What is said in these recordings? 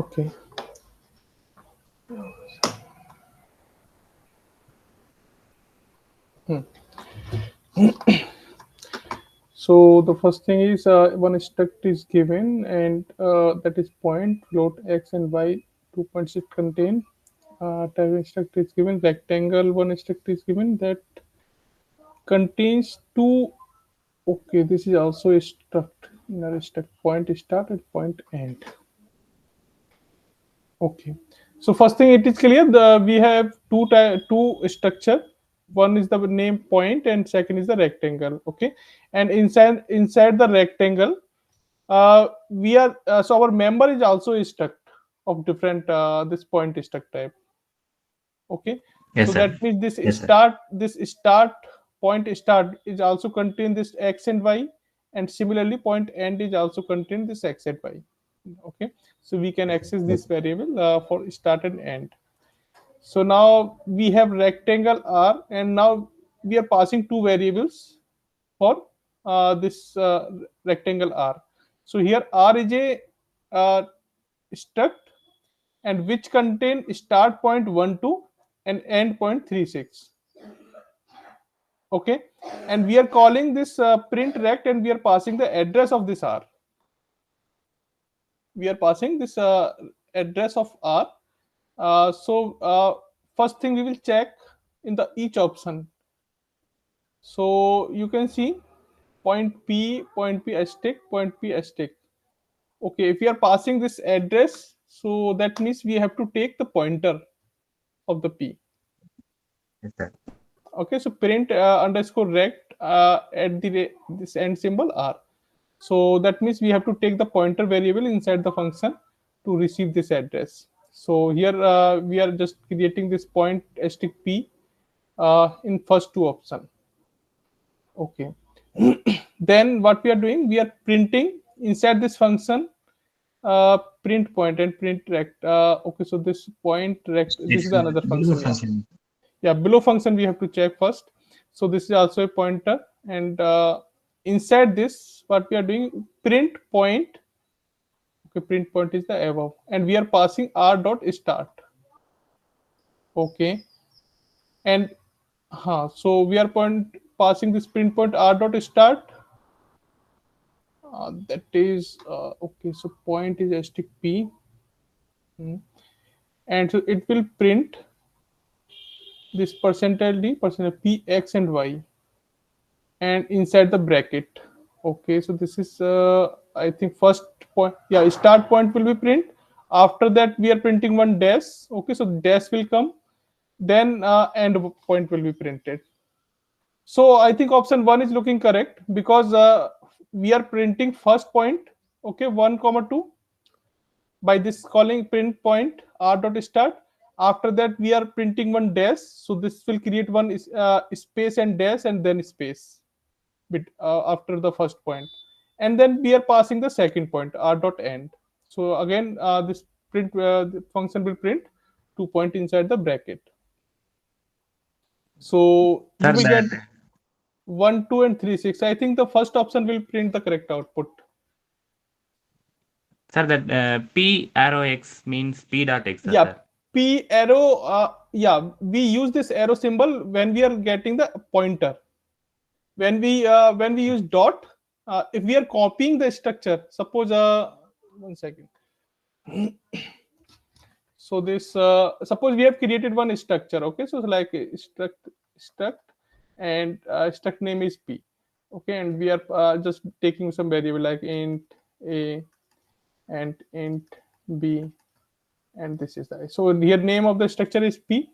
Okay. Hmm. So the first thing is one struct is given, and that is point float x and y. 2 points it contain. Type struct is given rectangle. One struct is given that contains two. Okay, this is also a struct. Inner struct point start and point end. Okay. So first thing it is clear. We have two structure. One is the name point and second is the rectangle. Okay. And inside the rectangle, we are so our member is also a struct of different this point struct type. Okay. So Yes, sir. that means Yes, sir. this start point start is also contain this x and y, and similarly point end is also contain this x and y. Okay, so we can access this Yes. variable for start and end. So now we have rectangle r, and now we are passing two variables for this rectangle r. So here r is a uh, struct, and which contain start point 1 2 and end point 36. Okay, and we are calling this print rect, and we are passing the address of this r. We are passing this address of r. So first thing we will check in the each option. So you can see point p asterisk, point p asterisk. Okay, if we are passing this address, so that means we have to take the pointer of the p. Yes, sir. Okay, so print underscore rect at this end symbol r. So that means we have to take the pointer variable inside the function to receive this address. So here we are just creating this point asterisk p in first two option. Okay. Then what we are doing, we are printing inside this function print point and print rect. Okay, so this point rect, this It's is another below function. Yeah, function. yeah, below function we have to check first. So this is also a pointer, and inside this what we are doing, print point. Okay, print point is the above, and we are passing r dot start. Okay, and so we are passing this print point r dot start. That is okay. So point is asterisk p, and so it will print this percentage d percent p x and y, and inside the bracket. Okay, so this is I think first point. Yeah, start point will be print. After that we are printing one dash. Okay, so dash will come, then end point will be printed. So I think option 1 is looking correct, because we are printing first point, okay, 1 comma 2, by this calling print point r dot start. After that we are printing one dash, so this will create one space and dash and then space bit after the first point, and then we are passing the second point r dot end. So again this print the function will print 2 point inside the bracket. So you Sir, will that get 1 2 and 3 6. I think the first option will print the correct output. P arrow x means P dot x, Yeah, sir. p arrow, yeah, we use this arrow symbol when we are getting the pointer. When we use dot, if we are copying the structure, suppose 1 second. So this suppose we have created one structure. Okay, so like struct, and struct name is p. Okay, and we are just taking some variable like int a and int b, and this is the, so here name of the structure is p.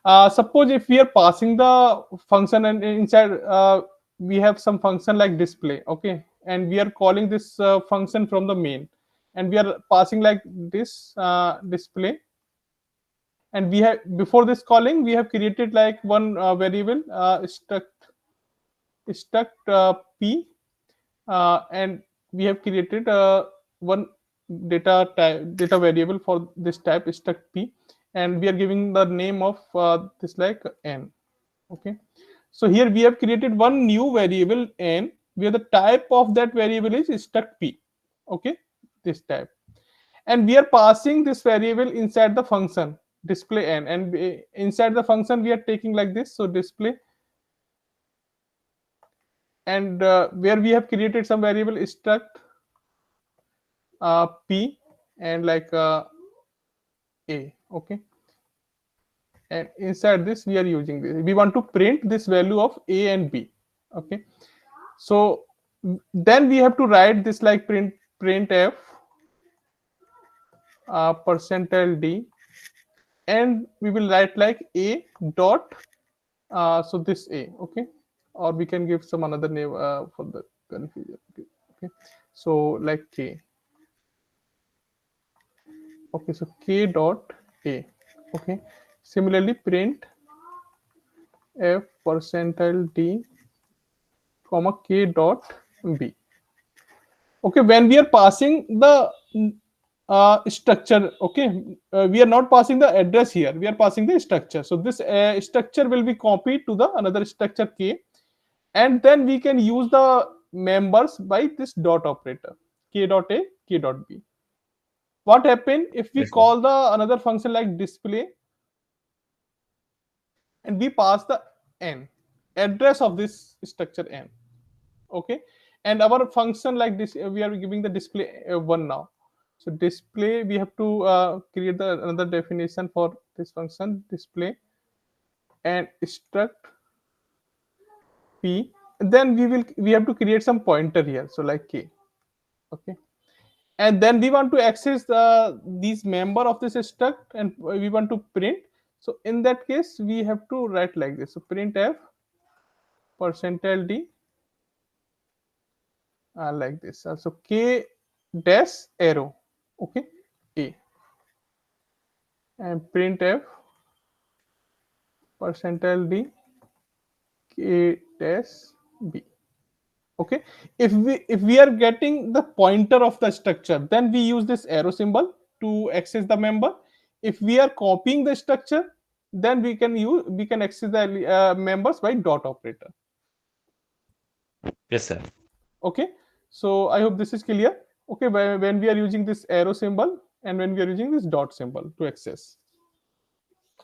Suppose if we are passing the function, and inside we have some function like display. Okay, and we are calling this function from the main, and we are passing like this display, and we have, before this calling we have created like one variable struct p, and we have created one data variable for this type struct p, and we are giving the name of this like n. Okay, so here we have created one new variable n, where the type of that variable is struct p. Okay, this type, and we are passing this variable inside the function display n, and inside the function we are taking like this, so display, and where we have created some variable struct p and like a, okay, and inside this we are using this, we want to print this value of a and b, okay. So then we have to write this like printf percentile d, and we will write like a dot so this a, okay, or we can give some another name for the confusion, okay. So like k, okay, so k dot a, okay. Similarly print f percentile d comma k dot b, okay. When we are passing the structure, okay, we are not passing the address here, we are passing the structure, so this structure will be copied to the another structure k, and then we can use the members by this dot operator, k dot a, k dot b. What happen if we Yes, sir. call the another function like display, and we pass the n address of this structure n, okay, and our function like this, we are giving the display one now. So display, we have to create the another definition for this function display and struct p, then we have to create some pointer here, so like k, okay, and then we want to access these member of this struct, and we want to print. So in that case we have to write like this, so printf percentile d like this, so k dash arrow, okay, a, and printf percentile d k dash b, okay. If we are getting the pointer of the structure, then we use this arrow symbol to access the member. If we are copying the structure, then we can access the members by dot operator, Yes, sir. okay. So I hope this is clear, okay, when we are using this arrow symbol and when we are using this dot symbol to access,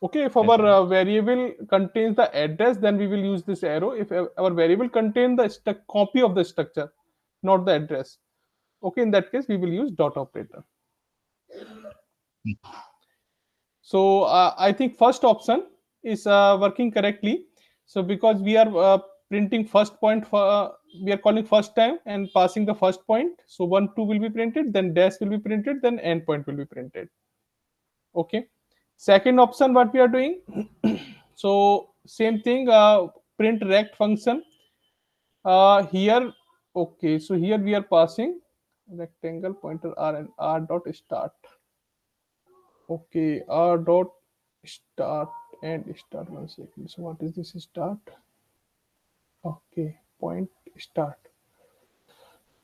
okay. If Yes, our sir. variable contains the address, then we will use this arrow. If our variable contains the copy of the structure, not the address, okay, in that case we will use dot operator. So I think first option is working correctly. So because we are printing first point for we are calling first time and passing the first point, so 1 2 will be printed, then dash will be printed, then end point will be printed, okay. Second option what we are doing, so same thing, print rect function here, okay. So here we are passing rectangle pointer r and r dot start, okay, r dot start and start, 1 second. So what is this start, okay, point start,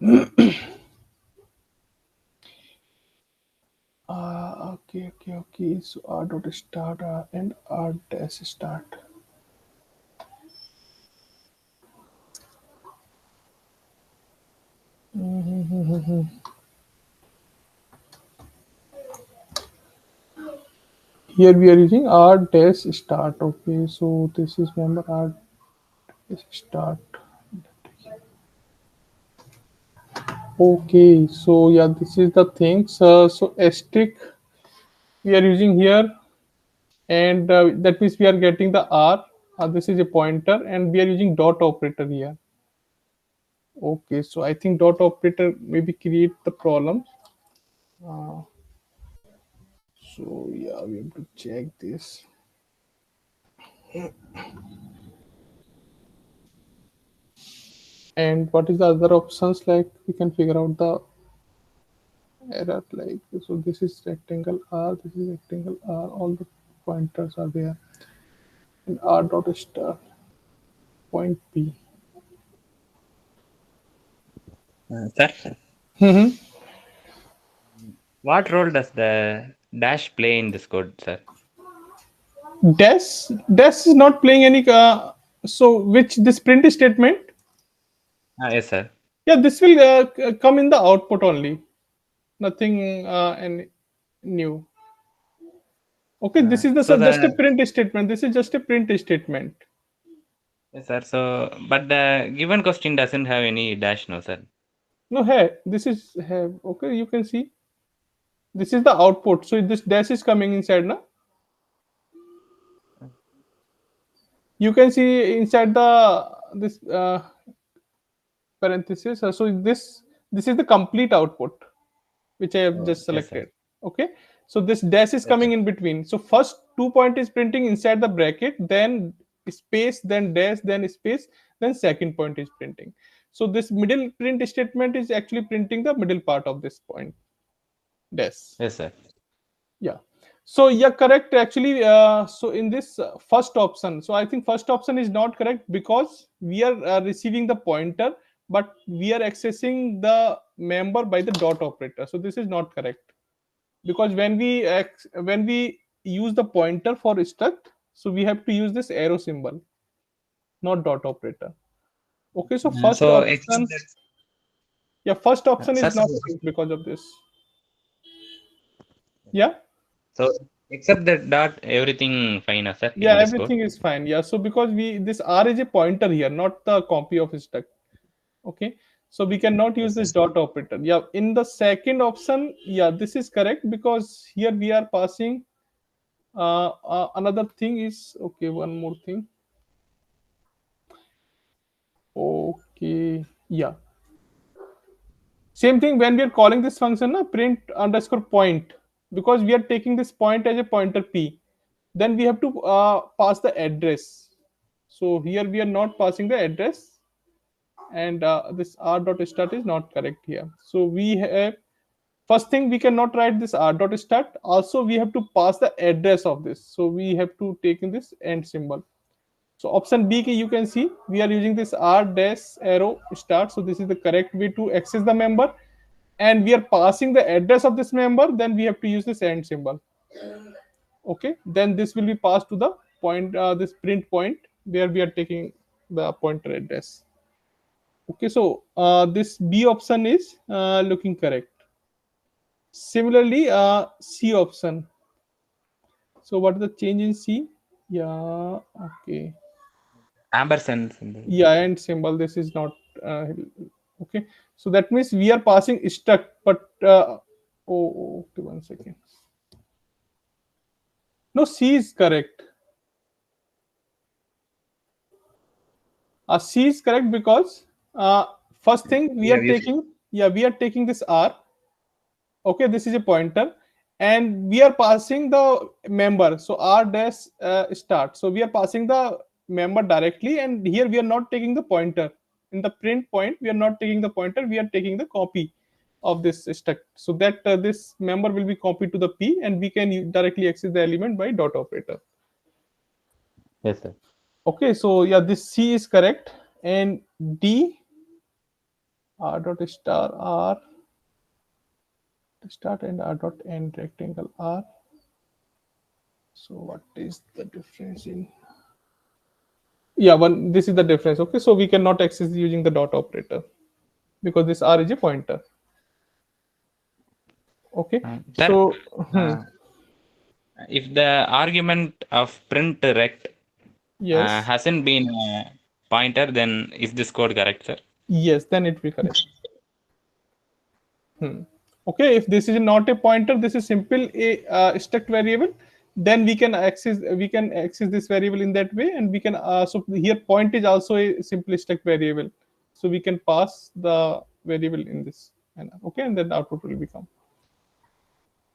okay. So r dot start and r dash start, here we are using r dash start, okay. So this is member r dash start, okay. So yeah, this is the things, so asterisk we are using here, and that means we are getting the r, this is a pointer, and we are using dot operator here, okay. So I think dot operator maybe create the problem, uh, so yeah, we have to check this. And what is the other options, like we can figure out the error, like, so this is rectangle r, this is rectangle r, all the pointers are there, and r dot star point p. Sir, Mhm. what role does the dash play in this code, sir? Dash is not playing any so which this print statement, Yes, sir. yeah, this will come in the output only, nothing and new. Okay, this is the So just a the print statement. This is just a print statement. yes, sir. So but the given question doesn't have any dash, no, sir. No, hey, this is have okay. You can see this is the output. So this dash is coming inside now. You can see inside the this parenthesis. So this is the complete output which I have Oh, just yes, sir. selected. Okay, so this dash is Yes, sir. coming in between. So first 2 point is printing inside the bracket, then space, then dash, then space, then second point is printing. So this middle print statement is actually printing the middle part of this point dash. Yes, sir. Yeah. So yeah, correct. Actually, so in this first option, so I think first option is not correct because we are receiving the pointer, but we are accessing the member by the dot operator. So this is not correct because when we use the pointer for struct, so we have to use this arrow symbol, not dot operator. Okay. So first So except option, that, yeah, first option sir. is not correct because of this. Yeah. So except that dot, everything fine, sir, Yeah, in this code. everything is fine. Yeah, so because we this R is a pointer here, not the copy of struct. Okay, so we cannot use Yes, sir. this dot operator. Yeah, in the second option, yeah, this is correct because here we are passing. Another thing is okay. One more thing. Okay, yeah, same thing when we are calling this function, print underscore point, because we are taking this point as a pointer p. Then we have to pass the address. So here we are not passing the address, and this r dot start is not correct here. So we have first thing, we cannot write this r dot start. Also we have to pass the address of this, so we have to take in this end symbol. So option B, you can see we are using this r dash arrow start. So this is the correct way to access the member, and we are passing the address of this member. Then we have to use this end symbol. Okay, then this will be passed to the point, this print point, where we are taking the pointer address. Okay, so this B option is looking correct. Similarly, C option. So what is the change in C? Yeah, okay. Ampersand symbol. Yeah, and symbol. This is not okay. So that means we are passing struct, but okay, 1 second. No, C is correct. C is correct because first thing we We are have used. taking, yeah, we are taking this R. Okay, this is a pointer, and we are passing the member. So r dash start. So we are passing the member directly, and here we are not taking the pointer. In the print point, we are not taking the pointer. We are taking the copy of this struct, so that this member will be copied to the p, and we can directly access the element by dot operator. Yes, sir. Okay, so yeah, this C is correct, and D, r dot star r start and r dot end rectangle r. So what is the difference in? Yeah, one. This is the difference. Okay, so we cannot access using the dot operator because this r is a pointer. Okay, Sir, so uh, if the argument of print rect yes, hasn't been a pointer, then is this code correct, sir? yes, then it will be correct. Okay, if this is not a pointer, this is simple a struct variable. Then we can access this variable in that way, and we can so here point is also a simple struct variable, so we can pass the variable in this manner. Okay, and then the output will become.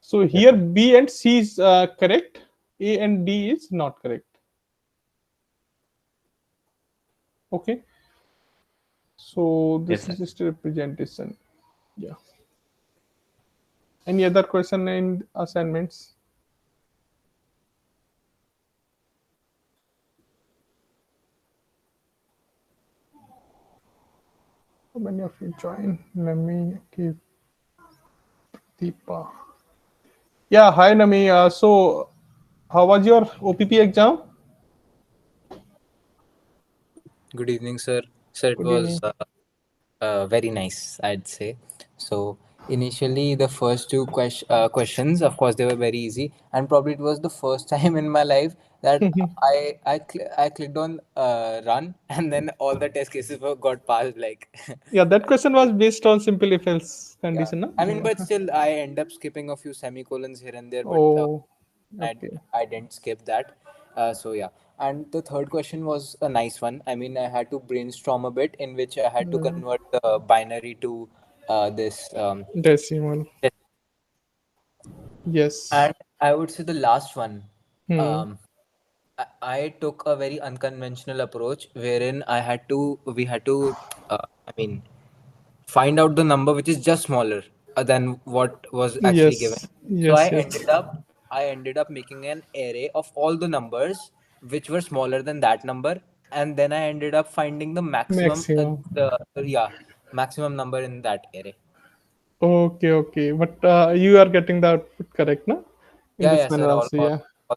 So Yes, here sir. B and C is correct, A and D is not correct. Okay, so Yes, this sir. is just a representation. Yeah. Any other question in assignments? How many of you join? Nami, give Deepa. Yeah, hi Nami. So, how was your OPP exam? Good evening, sir. Sir, it Good was evening. very nice, I'd say. So, Initially, the first two questions, of course, they were very easy, and probably it was the first time in my life that I clicked on run, and then all the test cases got passed. Like, Yeah, that question was based on simple if else yeah, condition, na? I mean, but Yeah. still, I end up skipping a few semicolons here and there, but Oh, I okay. I didn't skip that. So yeah, and the third question was a nice one. I mean, I had to brainstorm a bit, in which I had to Mm, convert the binary to this. decimal. Yes. And I would say the last one. Hmm. Um, I took a very unconventional approach wherein we had to, I mean, find out the number which is just smaller than what was actually given. Yes. So Yes. Yes. I ended up making an array of all the numbers which were smaller than that number, and then I ended up finding the maximum, Maximum. maximum number in that array. Okay. Okay. But you are getting the output correct, na? In Yeah, this yeah, manner sir. also, yeah. All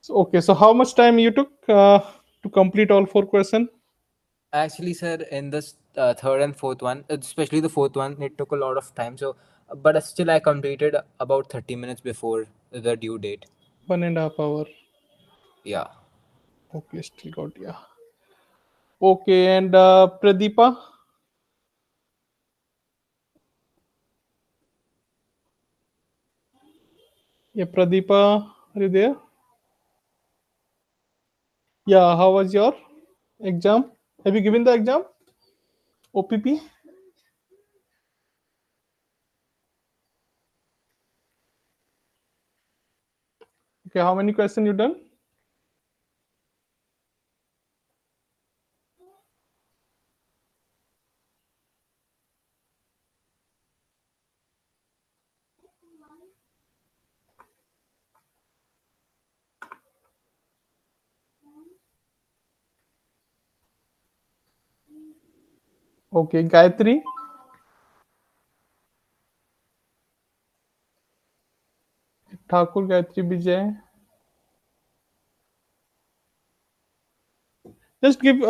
So, okay. So, how much time you took to complete all four question? actually, sir, in this third and fourth one, especially the fourth one, it took a lot of time. So, but still, I completed about 30 minutes before the due date. 1.5 hour. Yeah. Okay. Still got, yeah. Okay. And Pradeepa. Yeah, Pradeepa. Are you there? Yeah. How was your exam? Have you given the exam? OPP? Okay. How many question you done? Okay. Gayatri. Thakur Gayatri Vijay. Just give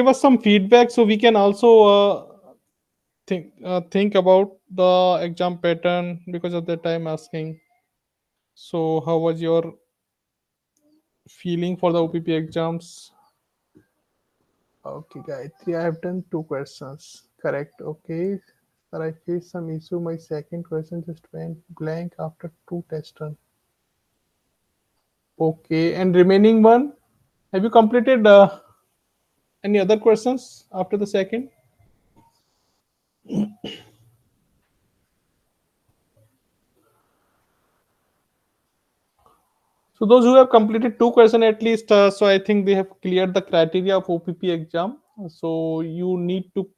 us some feedback so we can also think about the exam pattern because of that I'm asking. So how was your feeling for the OPP exams? Okay, Gayatri, I have done two questions. Correct. Okay. But I faced some issue. My second question just went blank after two test run. Okay. And remaining one, have you completed any other questions after the second? So those who have completed two question at least, so I think they have cleared the criteria of OPP exam. So you need to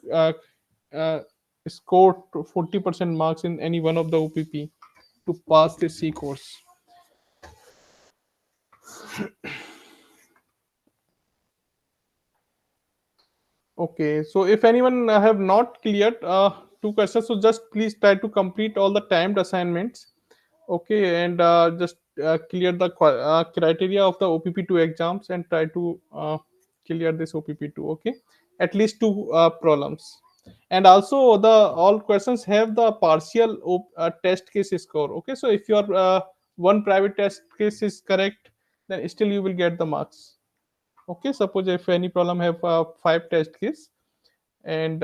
uh, score 40% marks in any one of the OPP to pass the C course. Okay, so if anyone have not cleared two questions, so just please try to complete all the timed assignments. Okay, and just clear the criteria of the OPP2 exams and try to clear this OPP2. Okay, at least two problems. And also the all questions have the partial test case score. Okay, so if your one private test case is correct, then still you will get the marks. Okay, suppose if any problem have five test case, and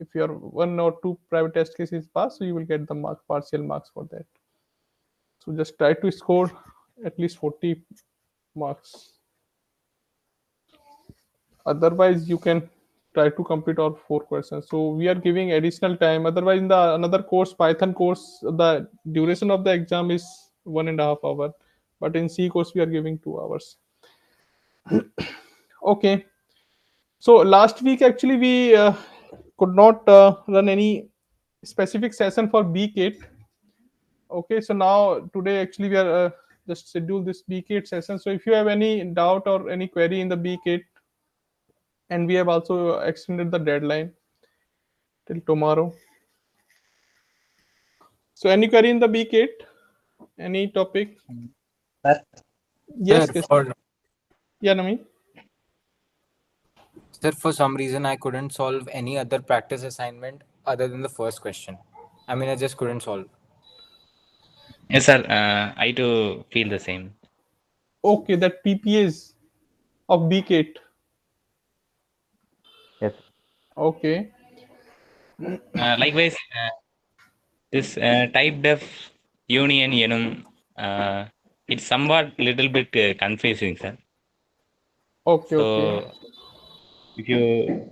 if your one or two private test cases pass, so you will get the partial marks for that. So just try to score at least 40 marks. Otherwise, you can try to complete all four questions. So we are giving additional time. Otherwise, in the another course, Python course, the duration of the exam is 1.5 hour. But in C course, we are giving 2 hours. Okay. So last week, actually, we could not run any specific session for BKit. Okay, so now today actually we are just schedule this BKit session. So if you have any doubt or any query in the BKit, and we have also extended the deadline till tomorrow. So any query in the BKit, any topic? Sir, Sir, Yes, yes. for Yeah, Nami. sir, for some reason I couldn't solve any other practice assignment other than the first question. I mean, I just couldn't solve. Yes, sir. I too feel the same. Okay, that PPAs of BCAT. Yes. Okay. Likewise, this type def union enum, it's somewhat little bit confusing, sir. Okay, okay. So if you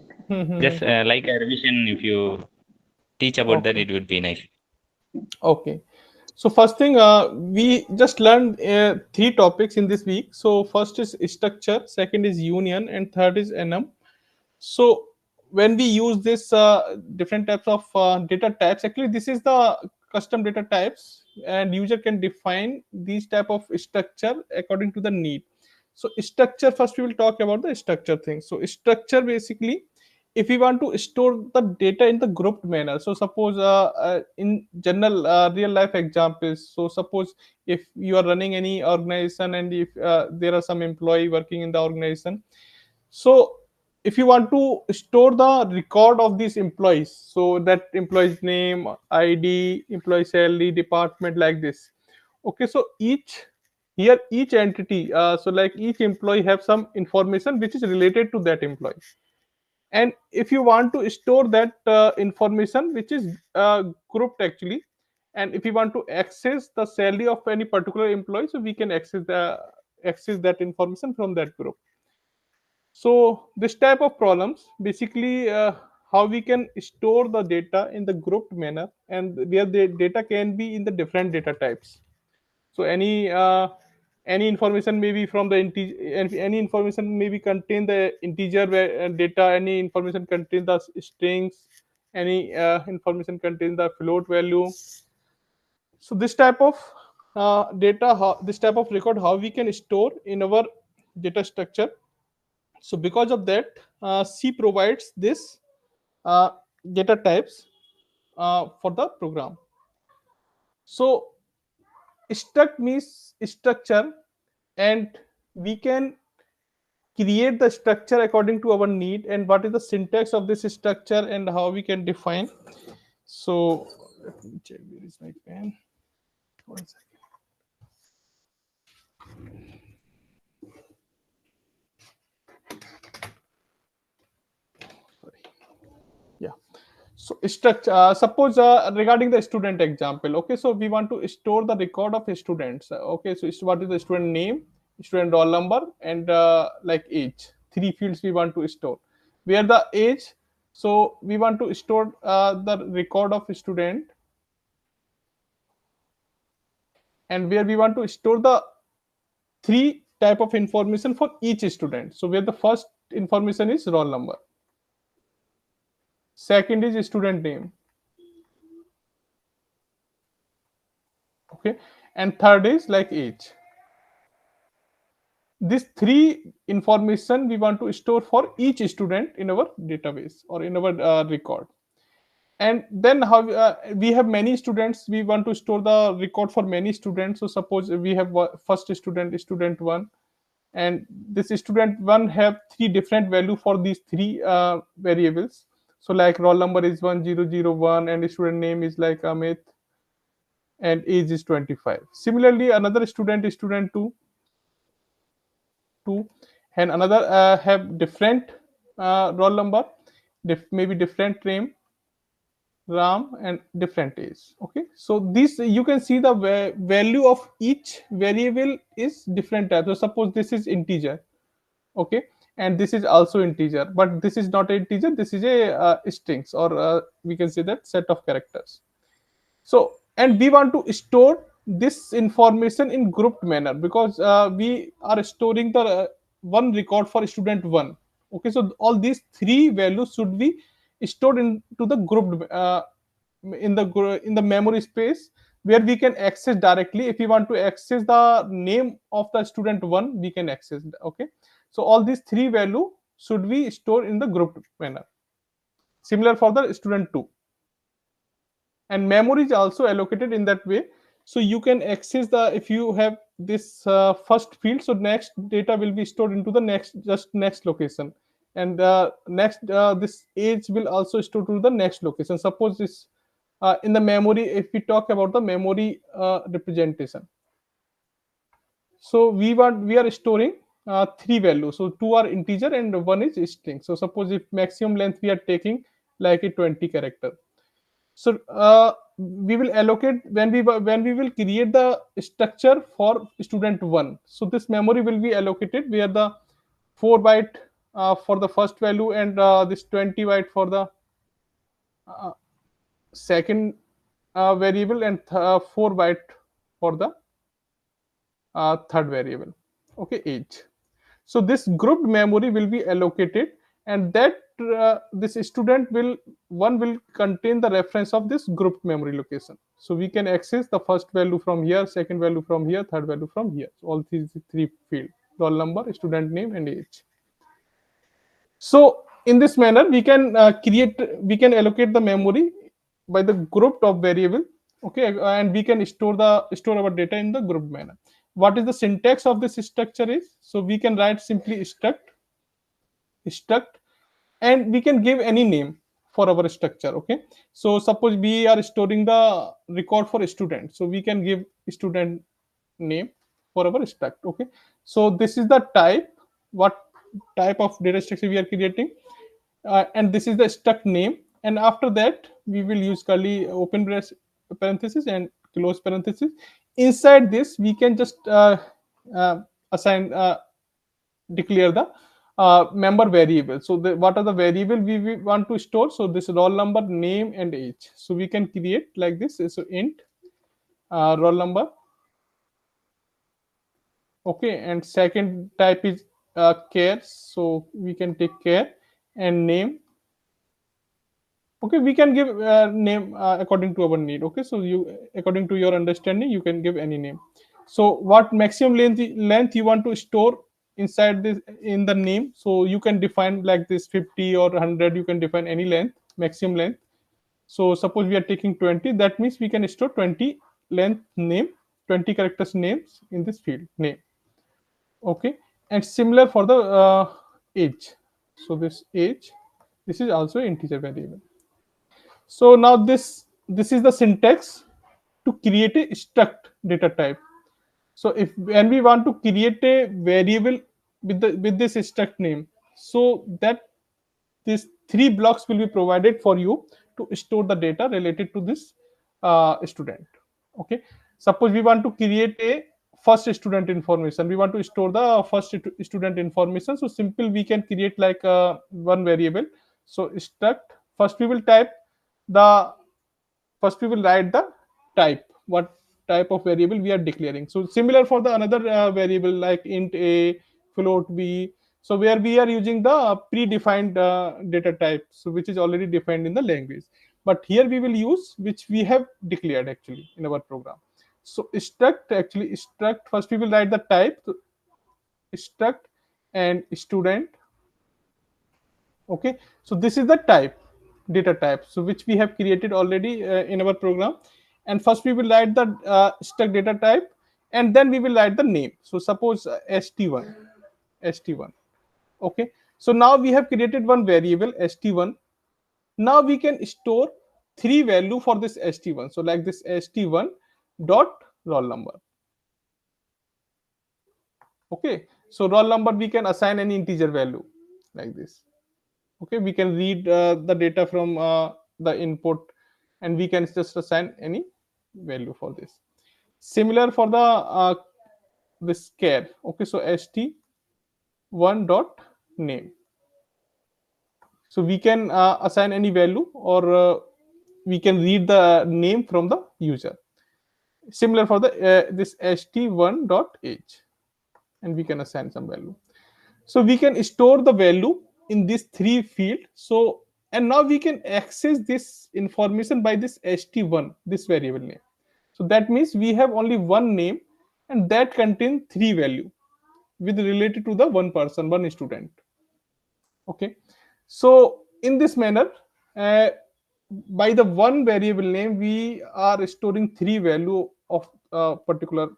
just like a revision, if you teach about that, Okay. it would be nice. Okay. So first thing, we just learned three topics in this week. So first is structure, second is union, and third is enum. So when we use this different types of data types, actually this is the custom data types, and user can define these type of structure according to the need. So structure, first we will talk about the structure thing. So structure basically, if we want to store the data in the grouped manner, so suppose in general real life examples, so suppose if you are running any organization and if there are some employee working in the organization, so if you want to store the record of these employees, so that employee's name, ID, employee salary, department, like this. Okay, so each entity, so like each employee have some information which is related to that employee. And if you want to store that information which is grouped actually, and if you want to access the salary of any particular employee, so we can access that information from that group. So this type of problems basically how we can store the data in the grouped manner, and where the data can be in the different data types. So any information may be from the integer, any information may be contain the integer data, any information contain the strings, any information contain the float value. So this type of this type of record, how we can store in our data structure. So because of that, C provides this uh, data types for the program. So struct means structure, and we can create the structure according to our need, and what is the syntax of this structure and how we can define. So let me check, where is my pen? One second. Sorry. Yeah. So structure, suppose regarding the student example, okay, so we want to store the record of students. Okay, so what is the student name, student roll number, and like age, three fields we want to store. Where the age, so we want to store the record of student, and where we want to store the three type of information for each student. So where the first information is roll number, second is student name, okay, and third is like age. These three information we want to store for each student in our database or in our record. And then how we have many students, we want to store the record for many students. So suppose we have first student, student one, and this student one have three different value for these three variables. So like roll number is 1001, and student name is like Amit, and age is 25. Similarly, another student, student 2, and another have different roll number, maybe different name, ram, and different age. Okay, so this you can see the value of each variable is different type. So suppose this is integer, okay, and this is also integer, but this is not an integer, this is a strings, or we can say that set of characters. So and we want to store this information in grouped manner, because we are storing the one record for student one. Okay, so all these three values should be stored into the grouped in the memory space, where we can access directly. If we want to access the name of the student one, we can access. Okay, so all these three value should be stored in the grouped manner. Similar for the student 2, and memory is also allocated in that way. So you can access the, if you have this first field, so next data will be stored into the next location, and next this age will also store to the next location. Suppose this in the memory, if we talk about the memory representation, so we are storing three values. So two are integer and one is string. So suppose if maximum length we are taking like a 20 character. So we will allocate when we will create the structure for student one. So this memory will be allocated where the 4 byte for the first value and this 20 byte for the uh, second variable and 4 byte for the third variable. Okay, age. So this grouped memory will be allocated, and that this student will contain the reference of this grouped memory location. So we can access the first value from here, second value from here, third value from here. So all these three field: roll number, student name, and age. So in this manner, we can allocate the memory by the group of variable. Okay, and we can store our data in the group manner. What is the syntax of this structure is? So we can write simply struct, and we can give any name for our structure. Okay, so suppose we are storing the record for a student, so we can give student name for our struct. Okay, so this is the type, what type of data structure we are creating, and this is the struct name, and after that we will use curly open parenthesis and close parenthesis. Inside this we can just uh, assign declare the member variable. So what are the variable we want to store? So this roll number, name, and age. So we can create like this. So int roll number. Okay, and second type is care. So we can take care, and name. Okay, we can give name according to our need. Okay, so you according to your understanding you can give any name. So what maximum length you want to store inside this in the name, so you can define like this 50 or 100, you can define any length, maximum length. So suppose we are taking 20, that means we can store 20 length name, 20 characters names in this field name. Okay, and similar for the age. So this age, this is also integer variable. So now this is the syntax to create a struct data type. So if when we want to create a variable with this struct name, so that these three blocks will be provided for you to store the data related to this student. Okay, suppose we want to create a first student information, we want to store the first student information. So simple, we can create like one variable. So struct, first we will type the first we will write the type, what type of variable we are declaring. So similar for the another variable like int a, float b, so where we are using the predefined data type, so which is already defined in the language, but here we will use which we have declared actually in our program. So struct, actually struct, first we will write the type, so struct and student. Okay, so this is the type, data type, so which we have created already in our program. And first we will write the struct data type, and then we will write the name. So suppose st1. Okay, so now we have created one variable st1. Now we can store three value for this st1. So like this st1 dot roll number. Okay, so roll number we can assign any integer value like this. Okay, we can read the data from the input, and we can just assign any value for this. Similar for the this care. Okay, so st1 dot name. So we can assign any value, or we can read the name from the user. Similar for the this st1 dot age, and we can assign some value. So we can store the value in this three field. So and now we can access this information by this st1, this variable name. So that means we have only one name, and that contains three value with related to the one person, one student. Okay, so in this manner, uh, by the one variable name we are storing three value of particular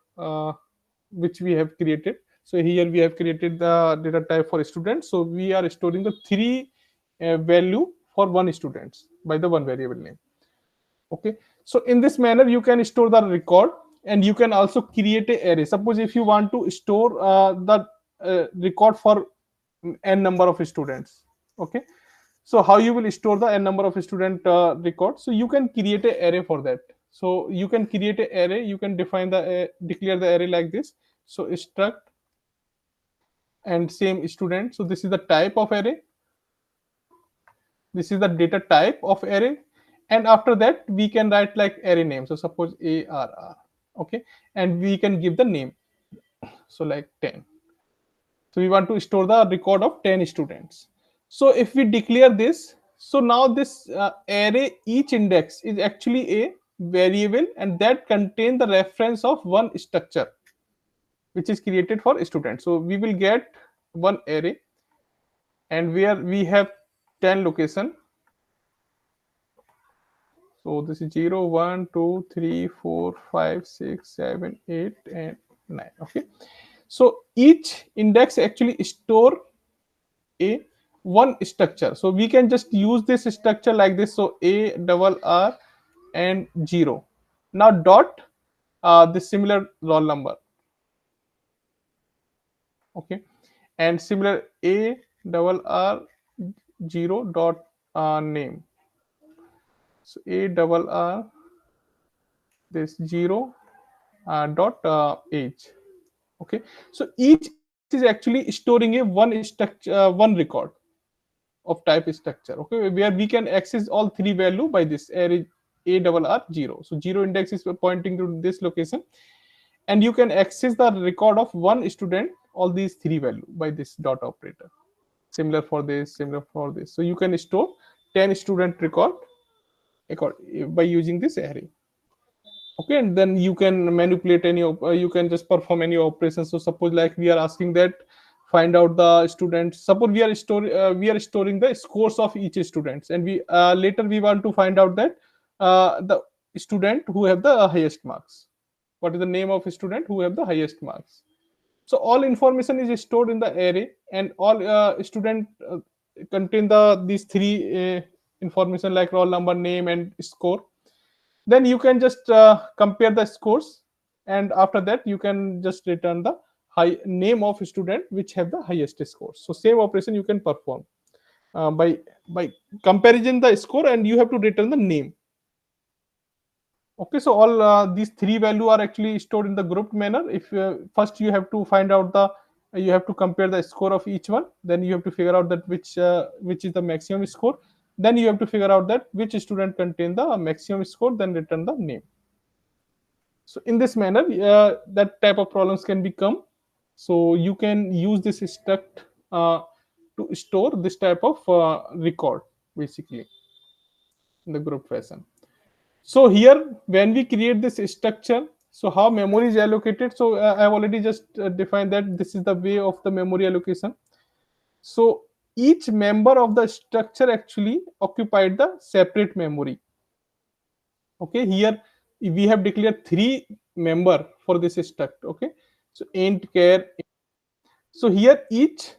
which we have created. So here we have created the data type for students, so we are storing the three value for one students by the one variable name. Okay, so in this manner you can store the record, and you can also create a array. Suppose if you want to store the record for n number of students. Okay, so how you will store the n number of student record? So you can create a array for that. So you can create a array, you can define the declare the array like this. So struct and same student. So this is the type of array, this is the data type of array, and after that we can write like array name. So suppose arr. Okay, and we can give the name, so like 10. So we want to store the record of 10 students. So if we declare this, so now this array, each index is actually a variable, and that contain the reference of one structure which is created for students. So we will get one array, and where we have 10 location. So this is 0, 1, 2, 3, 4, 5, 6, 7, 8, and 9. Okay. So each index actually store a one structure. So we can just use this structure like this. So a double r and 0. Now dot the similar roll number. Okay. And similar a double r 0 dot name. So a double r this 0 dot age. Okay, so each index is actually storing a one structure, one record of type structure. Okay, where we can access all three value by this array a double r 0. So 0 index is pointing to this location, and you can access the record of one student, all these three value by this dot operator. Similar for this, similar for this. So you can store 10 student record by using this array. Okay, and then you can manipulate any you can just perform any operations. So suppose like we are asking that find out the students. Suppose we are storing the scores of each students, and we later we want to find out that the student who have the highest marks. What is the name of a student who have the highest marks? So all information is stored in the array, and all student contain these three information like roll number, name, and score. Then you can just compare the scores, and after that you can just return the high name of student which have the highest score. So same operation you can perform by comparison the score, and you have to return the name. Okay, so all these three value are actually stored in the grouped manner. If first you have to find out the you have to compare the score of each one, then you have to figure out that which is the maximum score, then you have to figure out that which student contain the maximum score, then return the name. So in this manner that type of problems can become. So you can use this struct to store this type of record basically in the group fashion. So here when we create this structure, so how memory is allocated? So I have already just defined that this is the way of the memory allocation. So each member of the structure actually occupied the separate memory. Okay, here we have declared three member for this struct. Okay, so int, char. So here each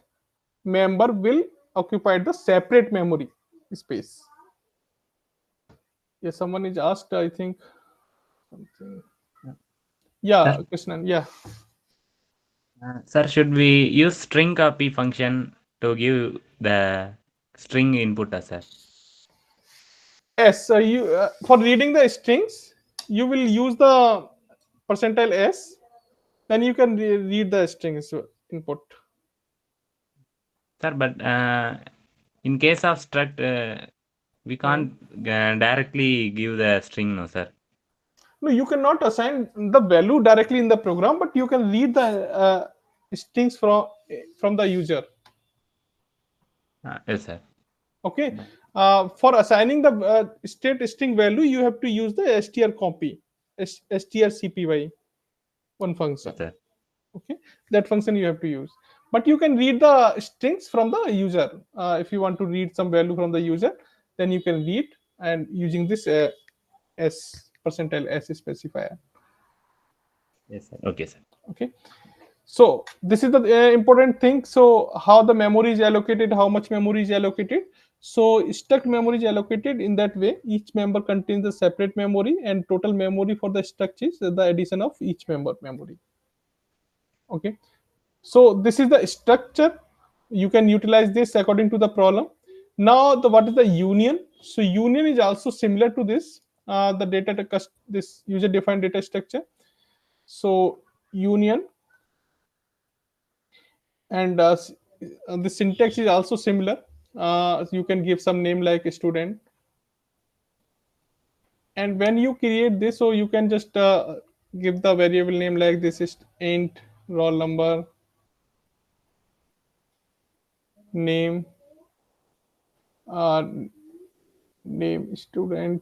member will occupy the separate memory space. Yeah, someone is asked, I think something. Yeah, Sir? Krishnan. Yeah. Sir, should we use string copy function to give the string input, sir? Yes, you for reading the strings, you will use the percentile s. Then you can read the strings input. Sir, but in case of struct, we can't directly give the string, no, sir. No, you cannot assign the value directly in the program, but you can read the strings from the user. Yes, sir. Okay. For assigning the state string value, you have to use the strcpy, strcpy one function. Yes, sir. Okay, that function you have to use. But you can read the strings from the user. If you want to read some value from the user, then you can read and using this s percentile s specifier. Yes, sir. Okay, sir. Okay, so this is the important thing. So how the memory is allocated, how much memory is allocated. So struct memory is allocated in that way. Each member contains a separate memory, and total memory for the struct is the addition of each member memory. Okay, so this is the structure. You can utilize this according to the problem. Now, what is the union? So union is also similar to this. The this user defined data structure. So union, and the syntax is also similar. You can give some name like a student, and when you create this, so you can just give the variable name like this is int roll number, name, uh, name student,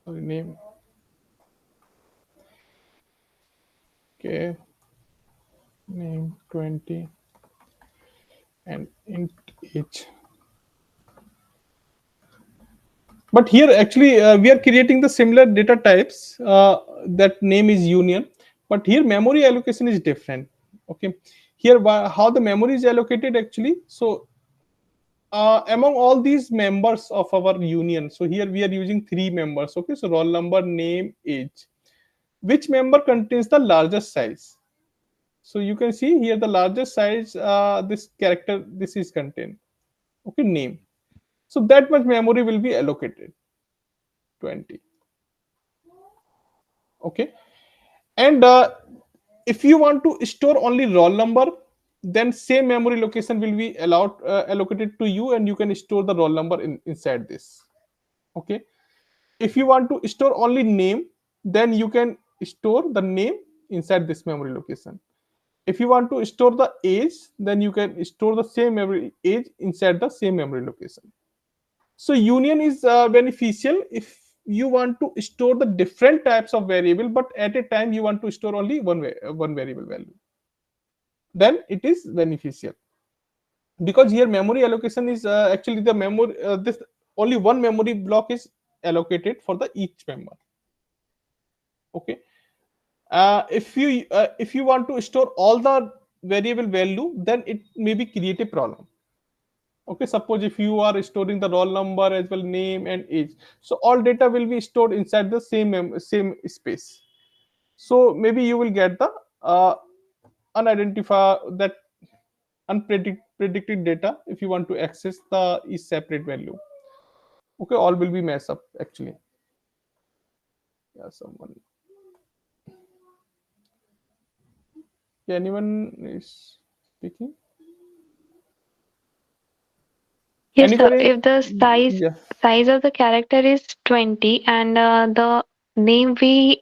sorry, name, okay, name 20, and int age. But here actually we are creating the similar data types, that name is union, but here memory allocation is different. Okay, here how the memory is allocated actually. So among all these members of our union, so here we are using three members. Okay, so roll number, name, age. Which member contains the largest size? So you can see here the largest size, this character, this is contained. Okay, name. So that much memory will be allocated, 20. Okay, and if you want to store only roll number, then same memory location will be allowed allocated to you, and you can store the roll number inside this. Okay, if you want to store only name, then you can store the name inside this memory location. If you want to store the age, then you can store the same memory age inside the same memory location. So union is beneficial if you want to store the different types of variable, but at a time you want to store only one variable value. Then it is beneficial, because here memory allocation is actually the memory. This only one memory block is allocated for the each member. Okay, if you want to store all the variable value, then it maybe create a problem. Okay, suppose if you are storing the roll number as well, name and age, so all data will be stored inside the same space. So maybe you will get the unidentified, that unpredicted data if you want to access the each separate value. Okay, all will be mess up actually. Yeah, someone. Yeah, anyone is speaking? Yes, Any sir. query? If the Yeah, size of the character is 20 and the name we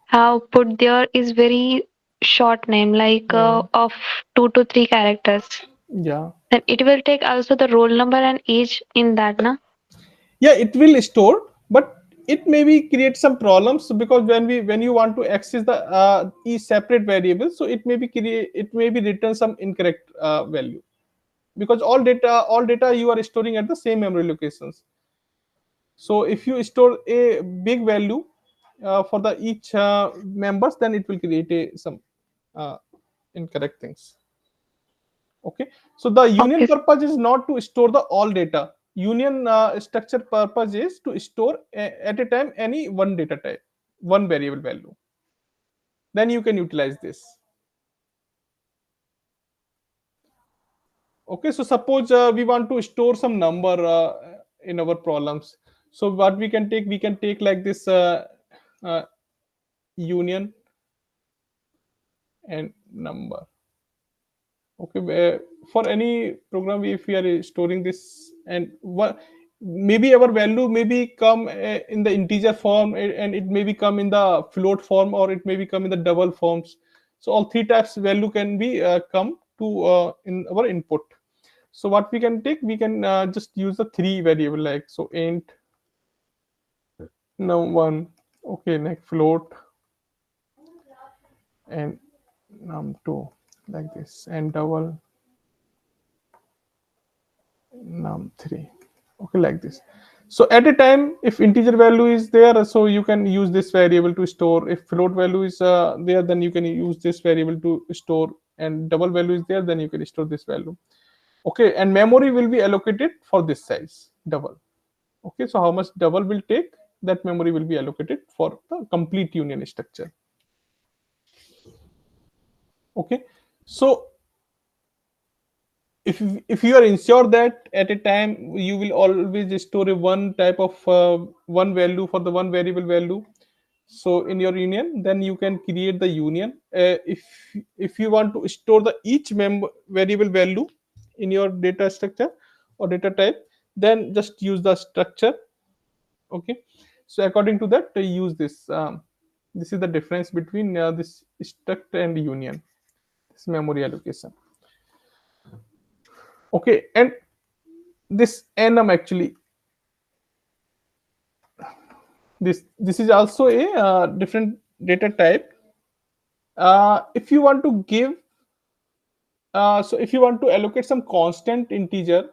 have put there is very short name, like of 2 to 3 characters, yeah. then it will take also the roll number and age in that, na? Yeah, it will store, but it maybe create some problems, because when you want to access the each separate variable, so it may be return some incorrect value, because all data you are storing at the same memory locations. So if you store a big value for the each members, then it will create some uh, incorrect things. Okay, so the union Okay. purpose is not to store the all data. Union structure purpose is to store at a time any one data type, one variable value. Then you can utilize this. Okay, so suppose we want to store some number in our problems. So what we can take like this uh, union and number. Okay, for any program, if we are storing this, and what maybe our value maybe come in the integer form, and it may come in the float form, or it may come in the double forms. So all three types value can be come to in our input. So what we can take, we can just use the three variable, like so int num1, okay, like float, and num2, like this, and double num3, okay, like this. So at a time, if integer value is there, so you can use this variable to store. If float value is there, then you can use this variable to store, and double value is there, then you can store this value. Okay, and memory will be allocated for this size double. Okay, so how much double will take, that memory will be allocated for the complete union structure. Okay, so if you are ensured that at a time you will always store a one type of one value for the one variable value, so in your union, then you can create the union. If you want to store the each variable value in your data structure or data type, then just use the structure. Okay, so according to that, use this. This is the difference between this struct and union, this memory allocation. Okay, and this enum actually, this is also a different data type. If you want to give so if you want to allocate some constant integer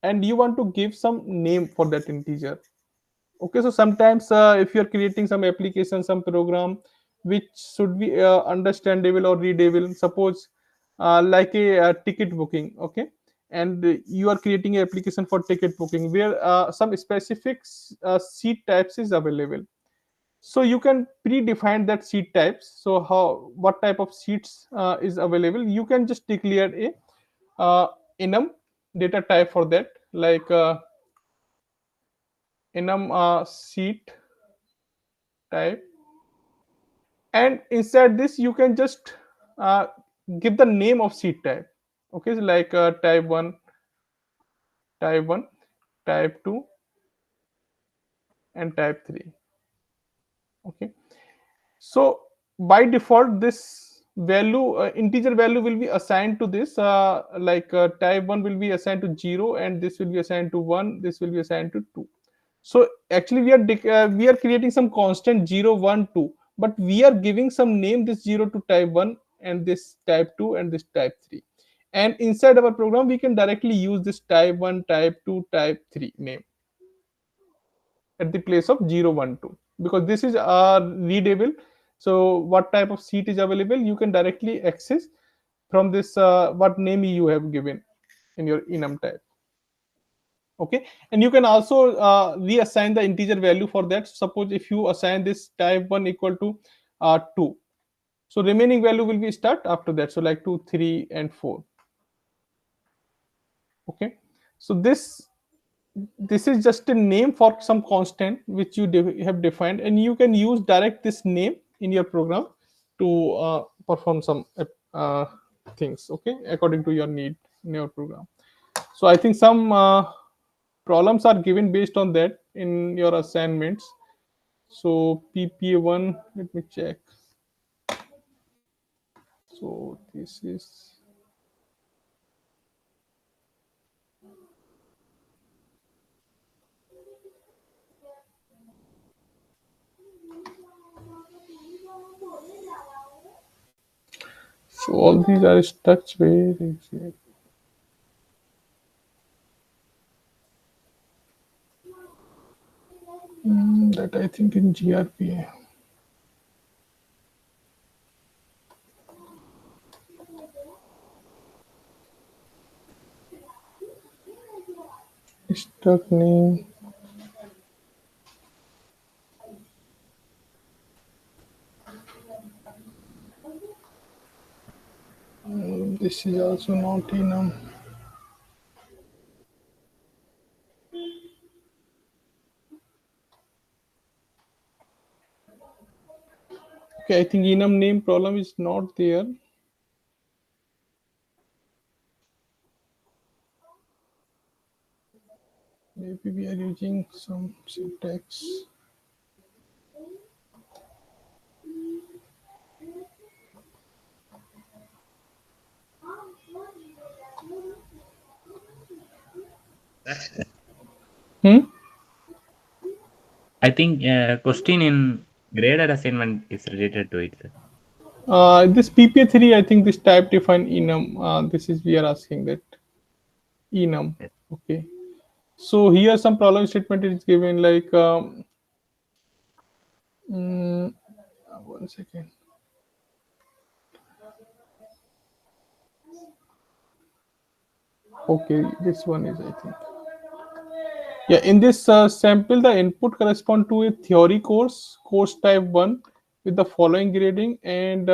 and you want to give some name for that integer. Okay, so sometimes if you're creating some application, some program which should be understandable or readable, suppose like a ticket booking. Okay, and you are creating an application for ticket booking where some specific seat types is available, so you can predefine that seat types. So how, what type of seats is available, you can just declare a enum data type for that, like enum seat type, and inside this you can just uh, give the name of seat type. Okay, so like type 1, type 1, type 2, and type 3. Okay, so by default this value integer value will be assigned to this, like type 1 will be assigned to 0, and this will be assigned to 1, this will be assigned to 2. So actually we are creating some constant 0 1 2, but we are giving some name, this 0 to type 1, and this type 2, and this type 3. And inside our program we can directly use this type 1, type 2, type 3 name at the place of 0 1 2, because this is readable. So what type of seat is available, you can directly access from this what name you have given in your enum type. Okay, and you can also reassign the integer value for that. Suppose if you assign this type 1 equal to 2, so remaining value will be start after that, so like 2 3 and 4. Okay, so this is just a name for some constant which you have defined, and you can use direct this name in your program to perform some uh, things, okay, according to your need in your program. So I think some problems are given based on that in your assignments. So PPA1, let me check. So this is, so all these are stuck. Where is it? That I think in GRPA. Stuck name. This is also not enum. Okay, I think enum name problem is not there. Maybe we are using some syntax. Hmm? I think question in graded assignment is related to it, sir. This PPA3, I think this type define enum. This is we are asking that enum. Yes. Okay. So here some problem statement is given like mm, 1 second. Okay, this one is, I think. Yeah, in this sample, the input correspond to a theory course type 1 with the following grading, and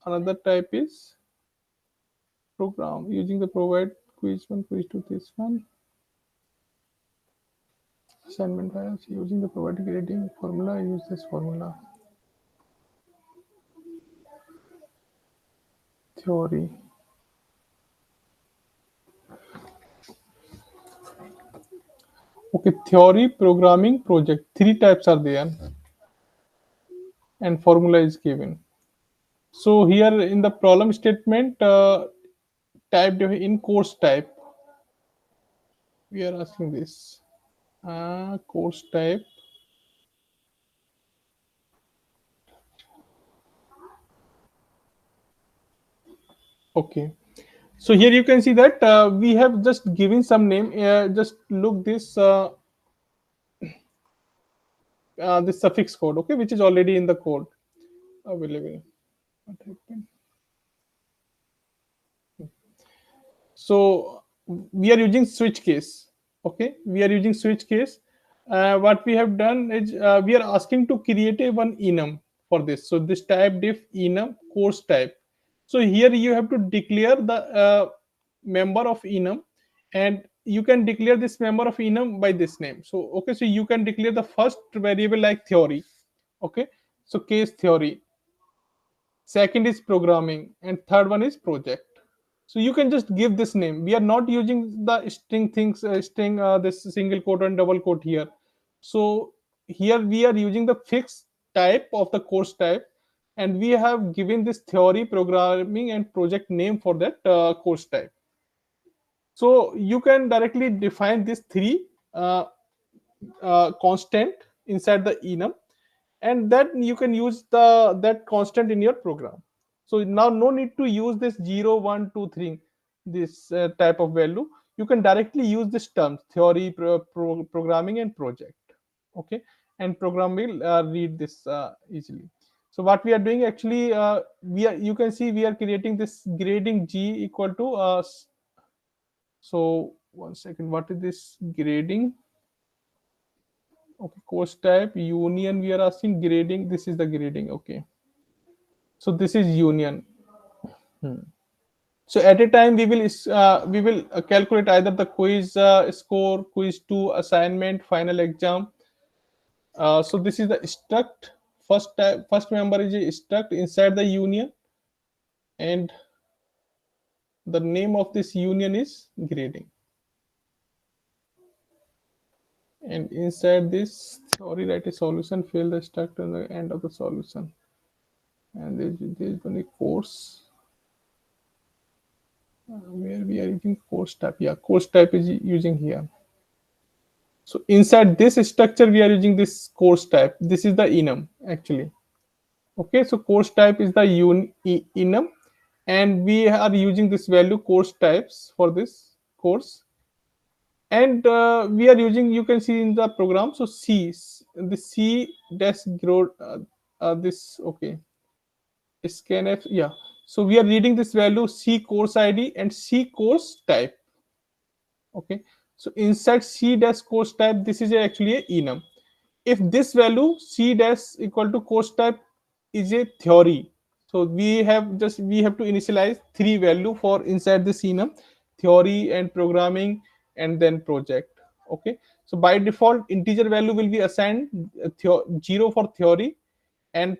another type is program using the provide quiz 1, quiz 2, this one. Assignment files using the provided grading formula, use this formula. Theory. Okay, theory, programming, project. Three types are there, and formula is given. So here in the problem statement, typed in course type, we are asking this course type. Okay, so here you can see that we have just given some name. Just look this this suffix code, okay, which is already in the code available. What happened? So we are using switch case. Okay, we are using switch case. What we have done is we are asking to create a one enum for this. So this type diff enum course type. So here you have to declare the member of enum, and you can declare this member of enum by this name. So okay, so you can declare the first variable like theory. Okay, so case theory. Second is programming, and third one is project. So you can just give this name. We are not using the string things, string this single quote and double quote here. So here we are using the fixed type of the course type, and we have given this theory, programming, and project name for that course type. So you can directly define these three constant inside the enum, and then you can use the that constant in your program. So now no need to use this 0 1 2 3, this type of value. You can directly use this terms theory, programming, and project. Okay, and program will read this easily. So what we are doing actually, we are, you can see we are creating this grading g equal to so one second, what is this grading? Okay, course type union, we are asking grading. This is the grading. Okay, so this is union. So at a time we will calculate either the quiz score, quiz 2, assignment, final exam. So this is the struct. First member is a struct inside the union, and the name of this union is grading. And inside this theory, write a solution, fill the struct at the end of the solution. And there's only course where we are using course type. Yeah, course type is using here. So inside this structure, we are using this course type. This is the enum actually. Okay, so course type is the enum, and we are using this value course types for this course. And we are using, you can see in the program, so C, the C dash grow this, okay, scanf, yeah. So we are reading this value C course ID and C course type. Okay, so inside C dash course type, this is actually a enum. If this value C dash equal to course type is a theory, so we have to initialize three value for inside this enum: theory and programming and then project. Okay, so by default integer value will be assigned 0 for theory, and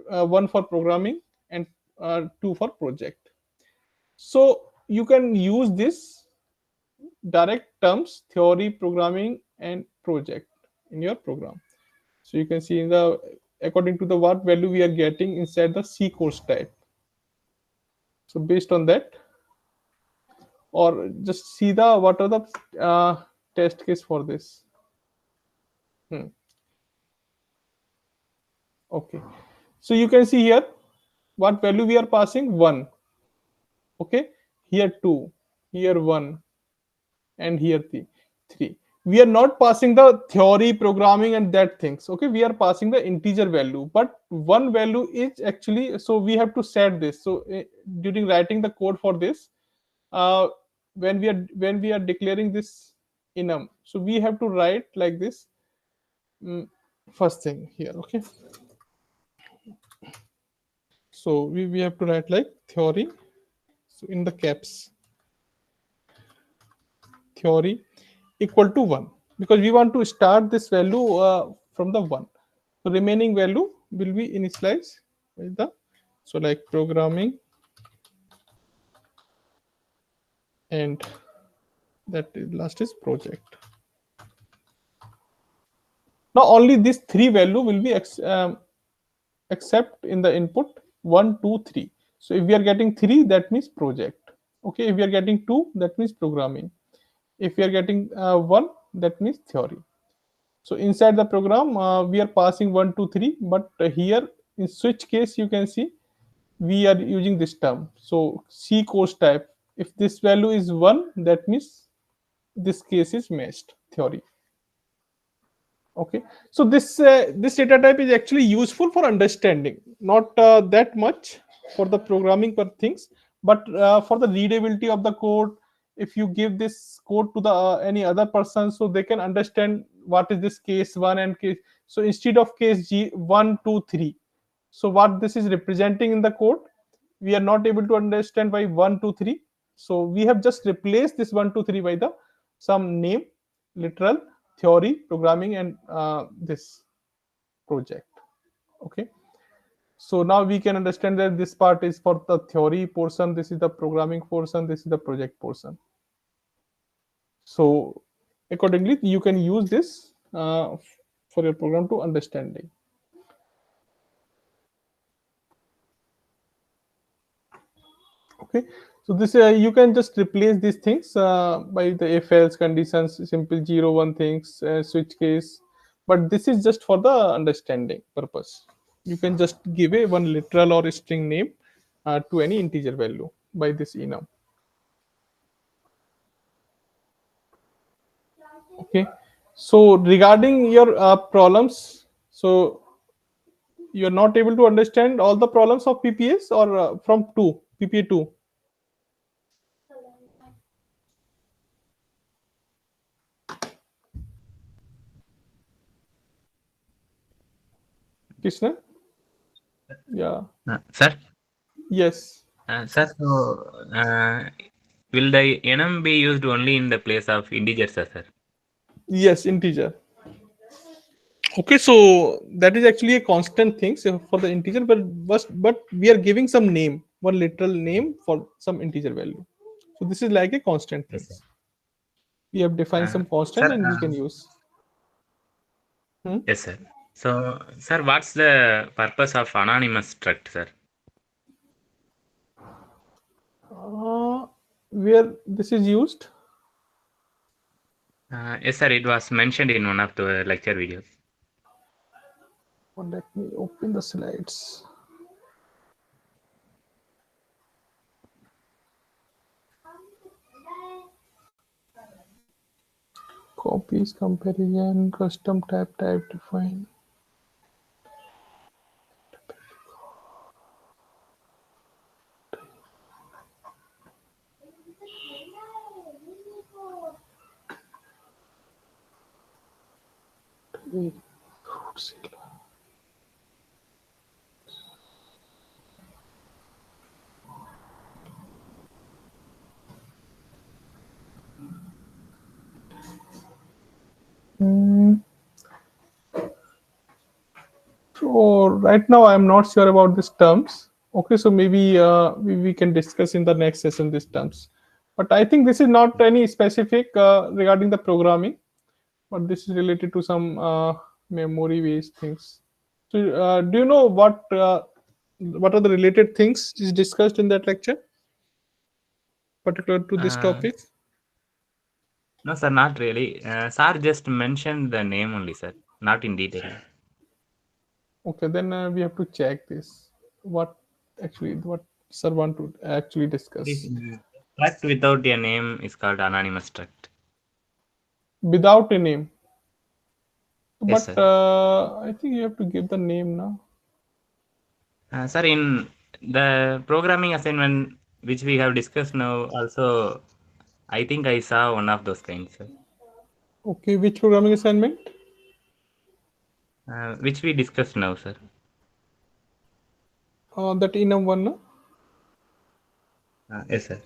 1 for programming, and 2 for project. So you can use this direct terms theory, programming, and project in your program. So you can see in the according to the what value we are getting inside the C course type. So based on that, or just see the what are the test case for this. Okay, so you can see here what value we are passing 1. Okay, here 2, here 1, and here 3. We are not passing the theory, programming, and that things. Okay, we are passing the integer value, but one value is actually, so we have to set this. So during writing the code for this, when we are declaring this enum, so we have to write like this. First thing here, okay. So we have to write like theory, so in the caps, theory equal to 1, because we want to start this value from the 1. So remaining value will be initialized by the, so like programming, and that last is project. Now only these three value will be accept in the input 1, 2, 3. So if we are getting 3, that means project. Okay, if we are getting 2, that means programming. If we are getting 1, that means theory. So inside the program, we are passing 1, 2, 3, but here in switch case, you can see we are using this term. So C course type, if this value is 1, that means this case is matched, theory. Okay, so this data type is actually useful for understanding, not that much for the programming per things, but for the readability of the code. If you give this code to the any other person, so they can understand what is this case 1 and case, so instead of case G 1, 2, 3, so what this is representing in the code, we are not able to understand by 1, 2, 3. So we have just replaced this 1, 2, 3 by the some name, literal, theory, programming, and this project. Okay, so now we can understand that this part is for the theory portion, this is the programming portion, this is the project portion. So accordingly you can use this for your program to understanding. Okay, so this you can just replace these things by the if else conditions, simple 0 1 things, switch case, but this is just for the understanding purpose. You can just give a one literal or a string name to any integer value by this enum. Okay, so regarding your problems, so you're not able to understand all the problems of PPS or from 2 PPA 2. Krishna? Yeah. Sir? Yes. Sir, so will the enum be used only in the place of integers, sir? Yes, integer. Okay, so that is actually a constant thing, so for the integer, but we are giving some name, one literal name for some integer value. So this is like a constant thing. Yes, sir. We have defined some constant Sir, and we can use. yes, sir. So, sir, what's the purpose of anonymous struct, sir? Where this is used? Yes, sir, it was mentioned in one of the lecture videos. Let me open the slides. Copies, comparison, custom type define. So right now I'm not sure about these terms. Okay, so maybe we can discuss in the next session these terms. But I think this is not any specific regarding the programming, but this is related to some memory-based things. So do you know what are the related things is discussed in that lecture, particular to this topic? No, sir, not really. Sir just mentioned the name only, sir, not in detail. Okay, then we have to check this. What sir want to actually discuss? Struct without a name is called anonymous struct. Without a name. Yes, But sir. I think you have to give the name now. Sir, in the programming assignment which we have discussed now, also I think I saw one of those kinds, sir. Okay, which programming assignment? Which we discussed now, sir. That enum one, no? Yes, sir.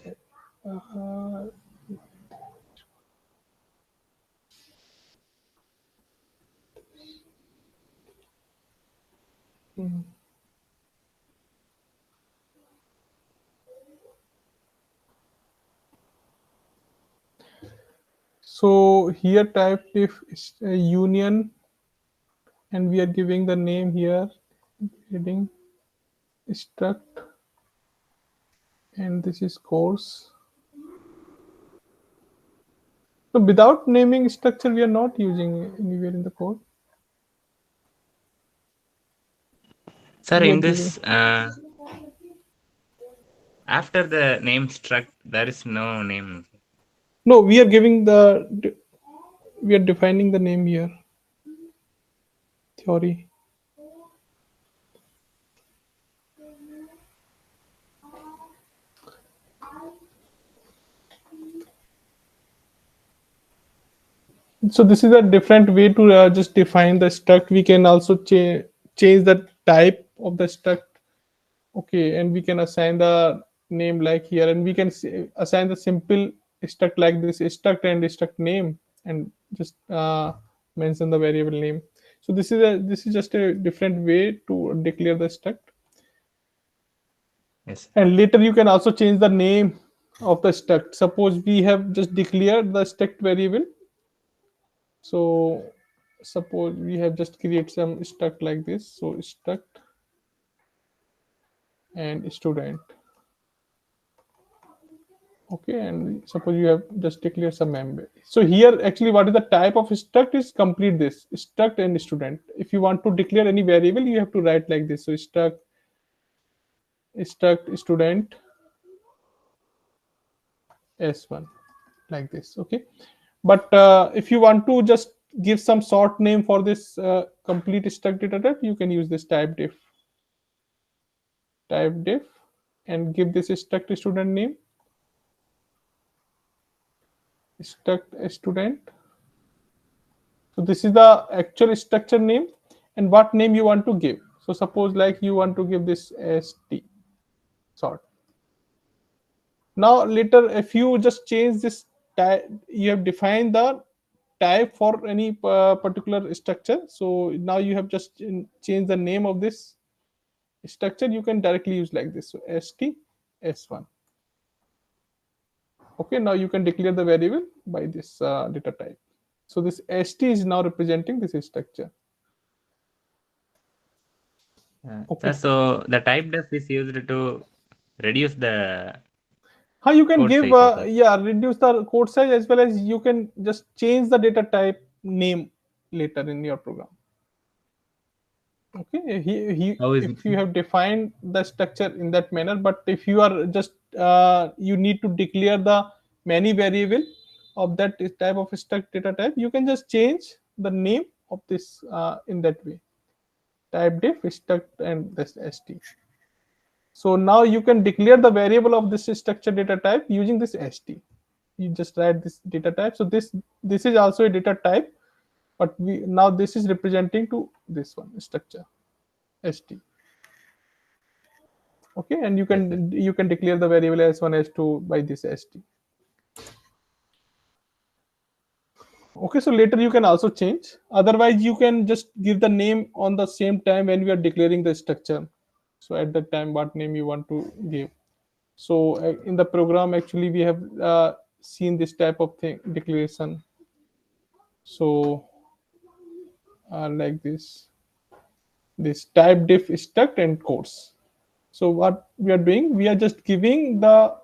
So here type if is a union, and we are giving the name here, heading struct, and this is course. So without naming structure, we are not using anywhere in the code. Sir, We are in giving. this, after the name struct, there is no name. No, we are giving the. We are defining the name here. Theory. So this is a different way to just define the struct. We can also change the type of the struct. Okay, and we can assign the name like here, and we can assign the simple struct like this struct and struct name, and just mention the variable name. So this is just a different way to declare the struct. Yes. And later you can also change the name of the struct. Suppose we have just declared the struct variable. So suppose we have just create some struct like this. So struct and student. Okay, and suppose you have just declared some member. So here actually what is the type of struct is complete this struct and student. If you want to declare any variable, you have to write like this. So struct student s1 like this. Okay, but if you want to just give some short name for this complete struct data type, you can use this type diff and give this struct student name struct student. So this is the actual structure name, and what name you want to give. So suppose like you want to give this st sort. Now later if you just change this type, you have defined the type for any particular structure. So now you have just changed the name of this structure. You can directly use like this. So st s1. Okay, now you can declare the variable by this data type. So this st is now representing this structure. Okay. So the type def is used to reduce the How you can code give size of it. yeah, reduce the code size, as well as you can just change the data type name later in your program. Okay, How is if you have defined the structure in that manner, but if you are just you need to declare the many variable of that type of struct data type, you can just change the name of this in that way. Type diff struct and this st. So now you can declare the variable of this structure data type using this st. You just write this data type. So this is also a data type, but we now this is representing to this one structure st. Okay, and you can declare the variable s1 s2 by this st. Okay, so later you can also change. Otherwise you can just give the name on the same time when we are declaring the structure. So at that time what name you want to give. So in the program actually we have seen this type of thing declaration. So like this type diff struct and course. So what we are doing, we are just giving the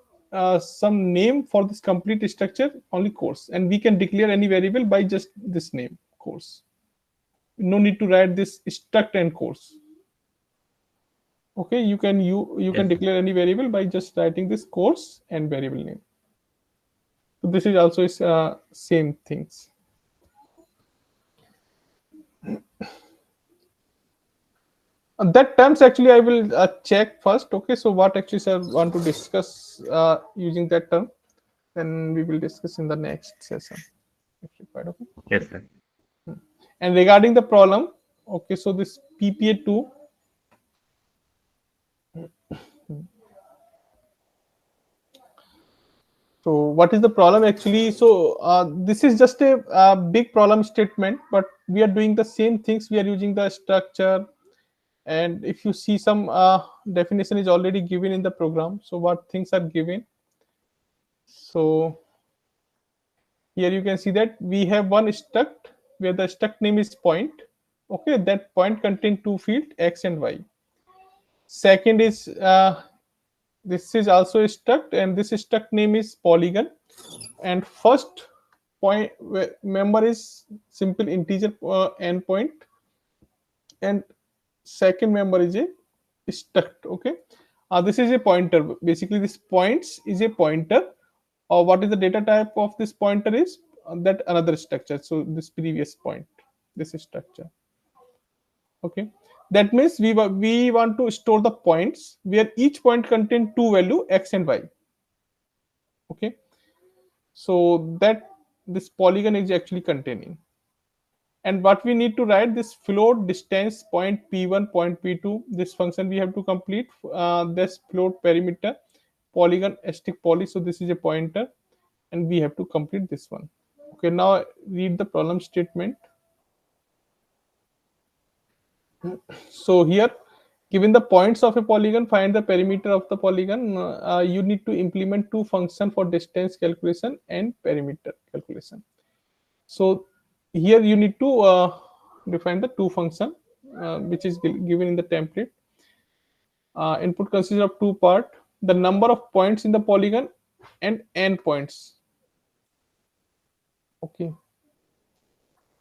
some name for this complete structure only course, and we can declare any variable by just this name course. No need to write this struct and course. Okay, you can Yes. declare any variable by just writing this course and variable name. So this is also same things. That terms actually I will check first. Okay, so what actually sir want to discuss using that term. then we will discuss in the next session if required. Okay. Yes, sir. And regarding the problem, okay, so this PPA2, so what is the problem actually? So this is just a big problem statement, but we are doing the same things. We are using the structure, and if you see some definition is already given in the program. So what things are given? So here you can see that we have one struct where the struct name is point. Okay, that point contain two field x and y. Second is this is also a struct, and this struct name is polygon. And first point member is simple integer endpoint, and second member is a struct. Okay, this is a pointer. Basically, this points is a pointer. Or what is the data type of this pointer is that another structure. So this previous point, this is structure. Okay, that means we want to store the points where each point contain two value x and y. Okay, so that this polygon is actually containing. And what we need to write, this float distance point p1 point p2, this function we have to complete this float perimeter polygon asterisk poly. So this is a pointer, and we have to complete this one. Okay, now read the problem statement. So here, given the points of a polygon, find the perimeter of the polygon. You need to implement two functions for distance calculation and perimeter calculation. So here you need to define the two function which is given in the template. Input consists of two part: the number of points in the polygon and n points. Okay,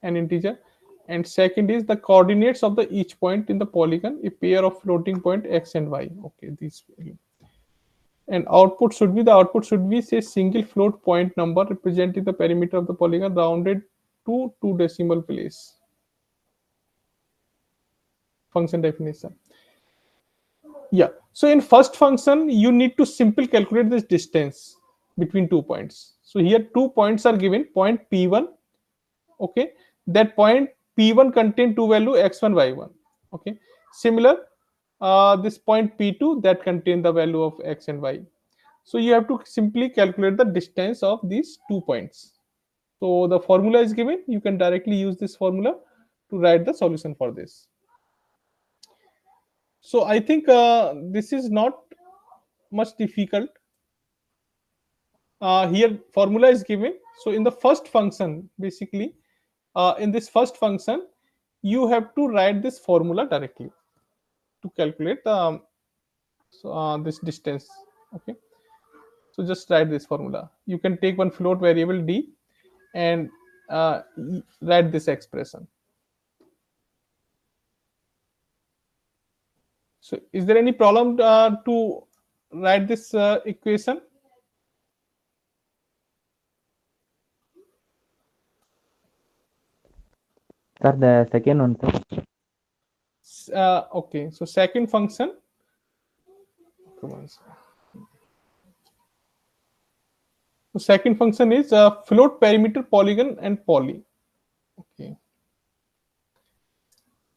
an integer. And second is the coordinates of the each point in the polygon, a pair of floating point x and y. Okay, these value. And output should be say single float point number representing the perimeter of the polygon rounded to two decimal place. Function definition. Yeah, so in first function you need to simply calculate this distance between 2 points. So here 2 points are given, point p1. Okay, that point p1 contain two value x1 y1. Okay, similar this point p2 that contain the value of x and y. So you have to simply calculate the distance of these 2 points. So the formula is given, you can directly use this formula to write the solution for this. So I think this is not much difficult. Here formula is given. So in the first function, basically in this first function, you have to write this formula directly to calculate the this distance. Okay, so just write this formula. You can take one float variable d and write this expression. So is there any problem to write this equation? Sir, the second one, sir. Okay, so second function. So second function is float perimeter polygon and poly. Okay.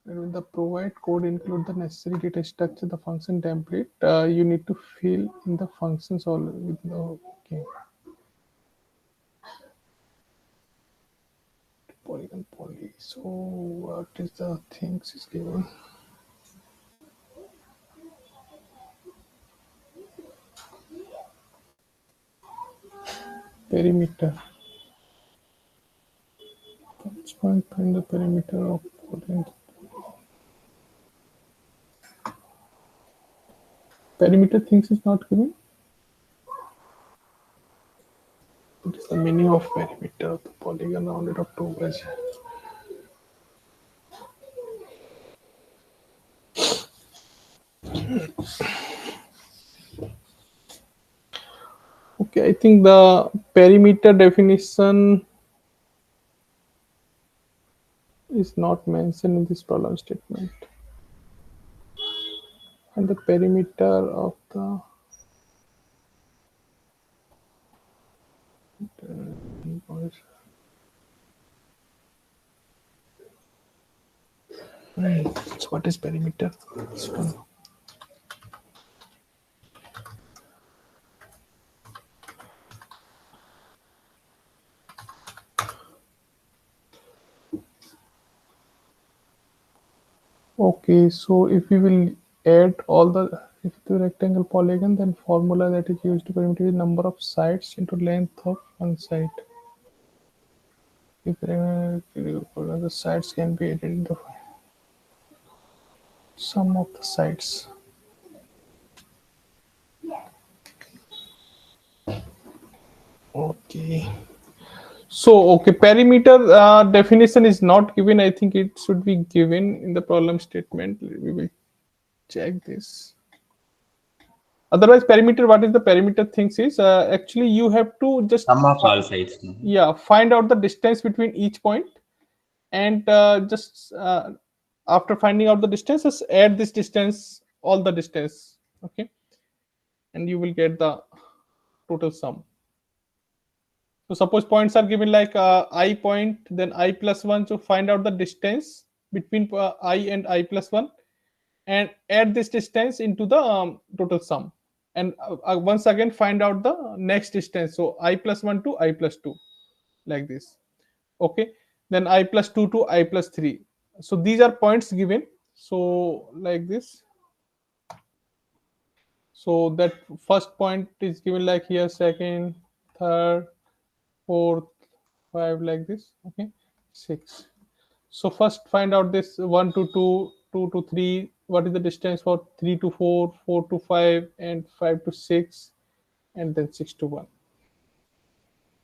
And when the provide code include the necessary data structure, the function template, you need to fill in the functions all with the okay. Polygon poly. So what is the things is given? Perimeter. Let's find the perimeter of polygon. Perimeter things is not given. What is the meaning of perimeter of the polygon rounded up to edge? Okay, I think the perimeter definition is not mentioned in this problem statement. And the perimeter of the So what is perimeter? This one. Okay, so if we will add all if the rectangle polygon, then formula that is used to perimeter is number of sides into length of one side. If the sides can be identified, sum of the sides. Okay. So, okay, perimeter definition is not given. I think it should be given in the problem statement. We will check this. Otherwise, perimeter, what is the perimeter things is actually you have to just Sum of all sides. yeah, find out the distance between each point, and just after finding out the distance, just add this distance, all the distance, okay, and you will get the total sum. So suppose points are given like I point, then I plus 1. So find out the distance between I and I plus 1 and add this distance into the total sum. And once again, find out the next distance. So I plus 1 to I plus 2, like this. Okay. Then I plus 2 to I plus 3. So these are points given. So like this. So that first point is given like here, second, third, fourth, 5, like this. Okay, 6. So first find out this 1 to 2, 2 to 3. What is the distance for 3 to 4, 4 to 5, and 5 to 6, and then 6 to 1,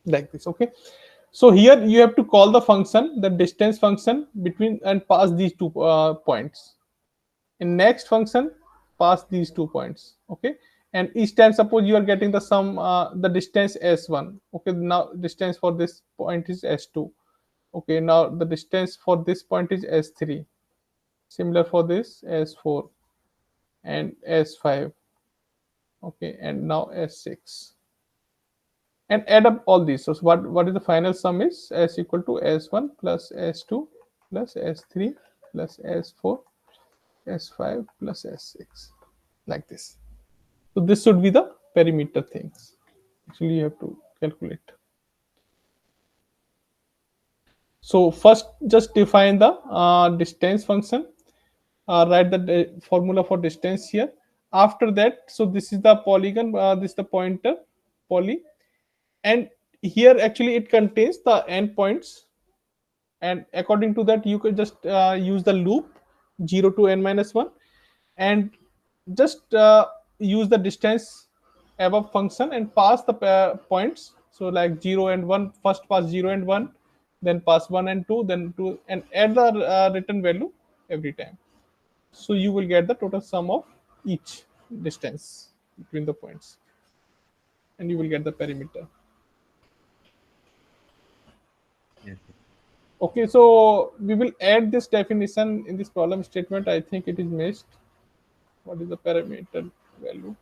like this. Okay. So here you have to call the function, the distance function between, and pass these two points. In next function, pass these 2 points. Okay. And each time, suppose you are getting the sum, the distance s1. Okay. Now distance for this point is s2. Okay, now the distance for this point is S3. Similar for this S4 and S5. Okay, and now S6. And add up all these. So what is the final sum is S equal to S1 plus S2 plus S3 plus S4 S5 plus S6, like this. So this should be the perimeter things. Actually, you have to calculate. So first, just define the distance function. Write the formula for distance here. After that, so this is the polygon. This is the pointer poly, and here actually it contains the endpoints. And according to that, you could just use the loop 0 to n minus 1, and just use the distance above function and pass the points. So like 0 and 1, first pass 0 and 1, then pass 1 and 2, then 2, and add the return value every time. So you will get the total sum of each distance between the points, and you will get the perimeter. Yes. Okay, so we will add this definition in this problem statement. I think it is missed. What is the perimeter value?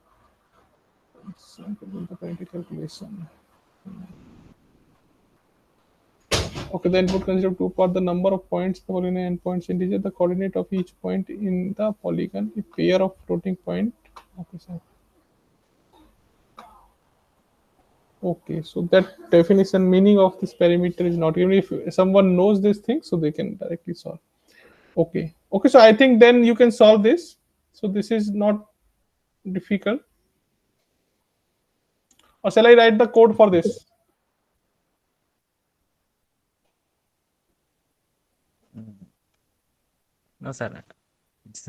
The perimeter calculation. Okay, the input consists of 2 parts: the number of points, the polygon endpoints integer, the coordinate of each point in the polygon, a pair of floating point. Okay, sir. Okay, so that definition, meaning of this perimeter is not given. If someone knows this thing, so they can directly solve. Okay. Okay, so I think then you can solve this. So this is not difficult. Or shall I write the code for this? No, sir. It's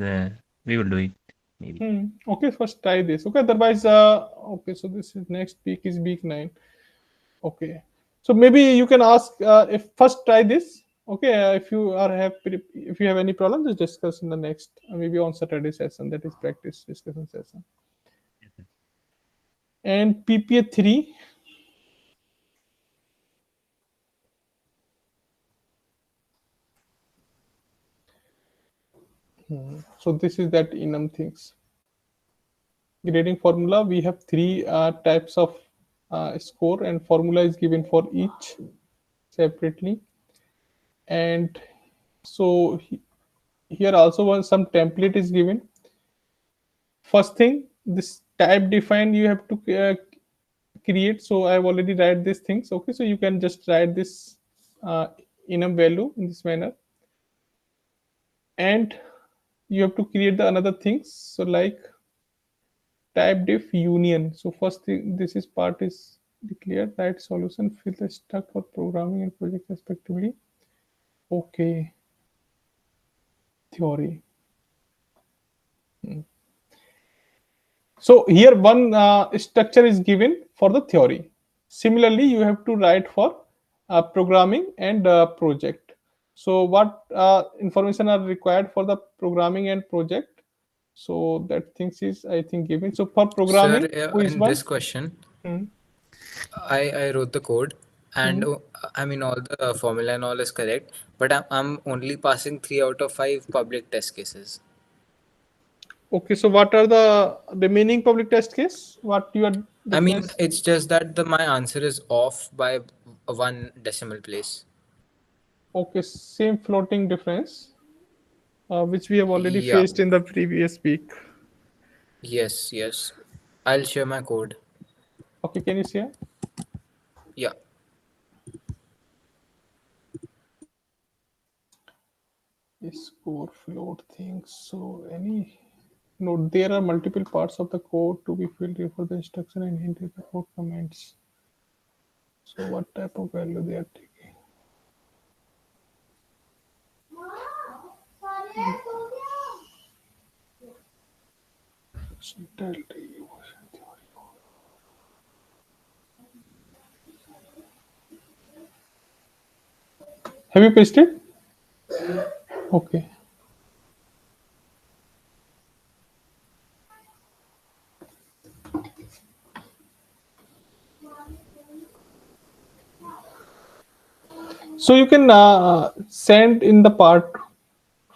we will do it maybe. Okay, first try this. Okay, otherwise, okay, so this is next week is week 9. Okay, so maybe you can ask if first try this. Okay, if you if you have any problem, just discuss in the next maybe on Saturday session, that is practice discussion session. And PPA 3. So this is that enum things. Grading formula, we have 3 types of score, and formula is given for each separately. And so here also some template is given. First thing, this type define you have to create. So I've already write these things. Okay, so you can just write this enum value in this manner, and you have to create the another things. So like type diff union. So first thing, this is part is declared, right solution fill the stuck for programming and project respectively. Okay, theory. So here one structure is given for the theory. Similarly, you have to write for programming and project. So what information are required for the programming and project? So that things is I think given. So for Sir, programming, who is in this one? question, Hmm. I wrote the code, and Hmm. I mean all the formula and all is correct, but I'm only passing 3 out of 5 public test cases. Okay, so what are the remaining public test case? What you are I mean, difference? it's just that my answer is off by 1 decimal place. Okay, same floating difference, which we have already Yeah. faced in the previous week. Yes, yes. I'll share my code. Okay, can you share? Yeah. Score float things. So any note, there are multiple parts of the code to be filled in for the instruction and hint in the code comments. So what type of value they are taking? Have you pasted? Okay. So you can send in the part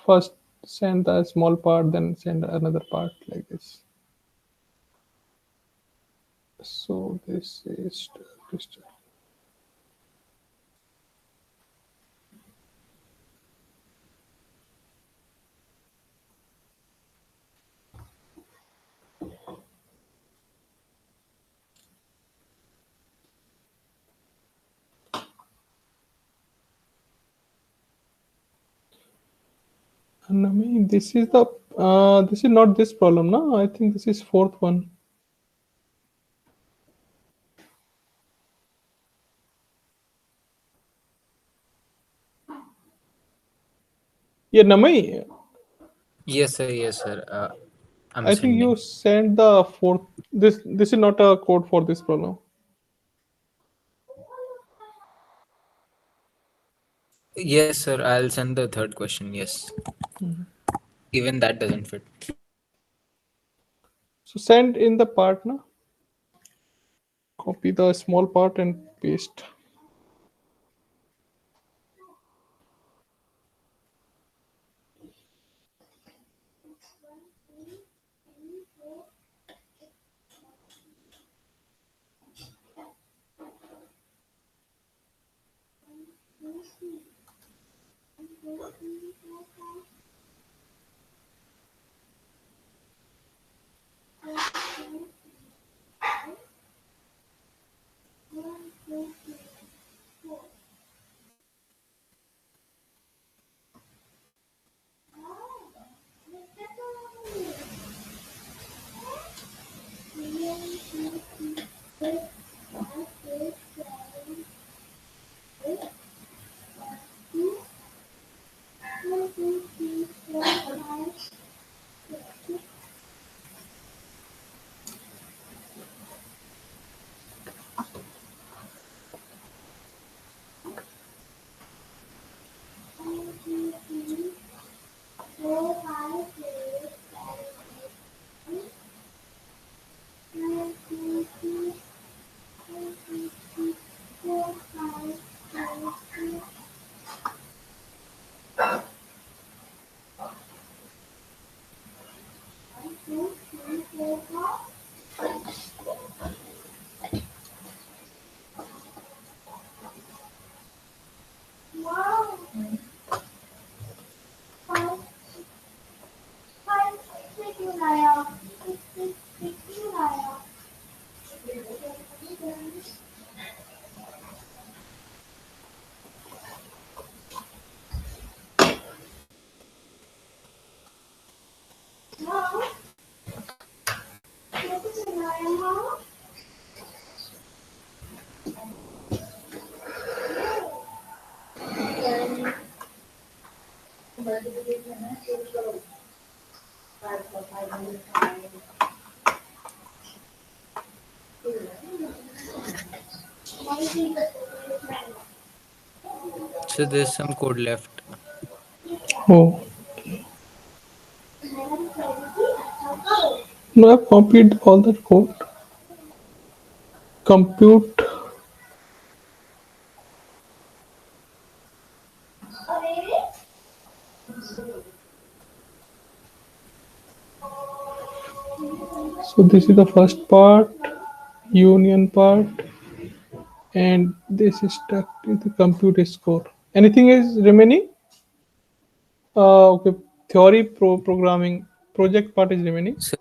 first, send the small part, then send another part like this. So this is Nami, this is not this problem, no? I think this is fourth one. Yeah, Nami, Yes, sir. Yes, sir. I'm I think you sending. sent the fourth. This is not a code for this problem. Yes, sir. I'll send the third question. Yes. Even that doesn't fit. So send in the part, na? Copy the small part and paste. So there's some code left. Oh, no, I've copied all the code. Compute. So this is the first part, union part, and this is stuck in the compute score. Anything is remaining? Okay, theory programming project part is remaining. So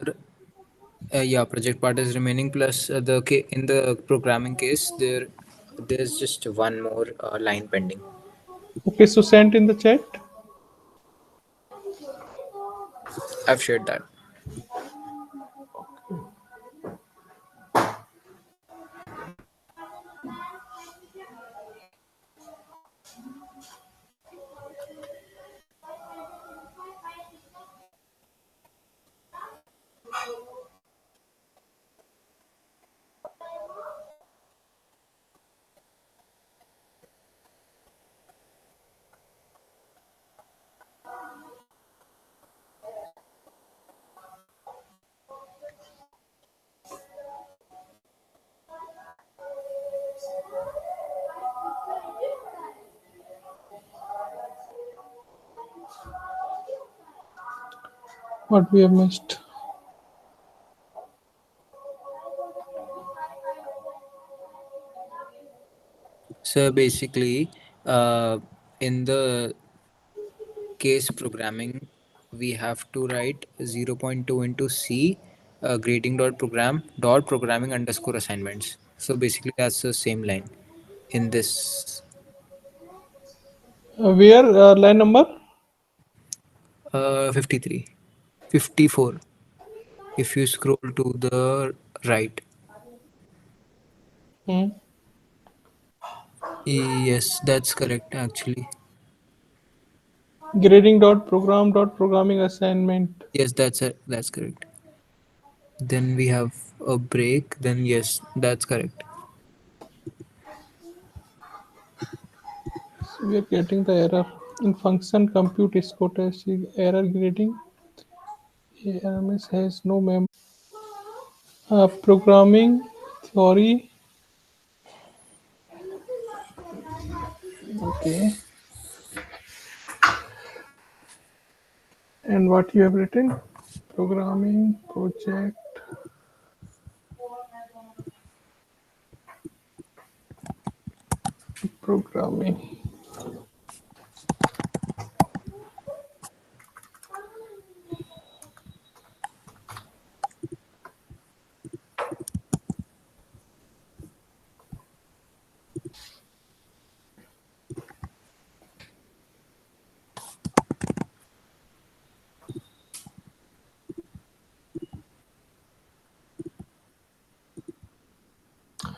yeah, project part is remaining. Plus in the programming case, there's just one more line pending. Okay, so sent in the chat. I've shared that. What we have missed? So basically, in the case programming, we have to write 0.2 into C, grading dot programming underscore assignments. So basically, that's the same line in this Where line number? 53, 54. If you scroll to the right, Hmm. yes, that's correct actually. Grading dot program dot programming assignment. Yes, that's correct. Then we have a break. Then yes, that's correct. So we are getting the error in function compute score test error grading. ARMS has no memory. Programming theory. Okay. And what you have written? Programming project. Programming.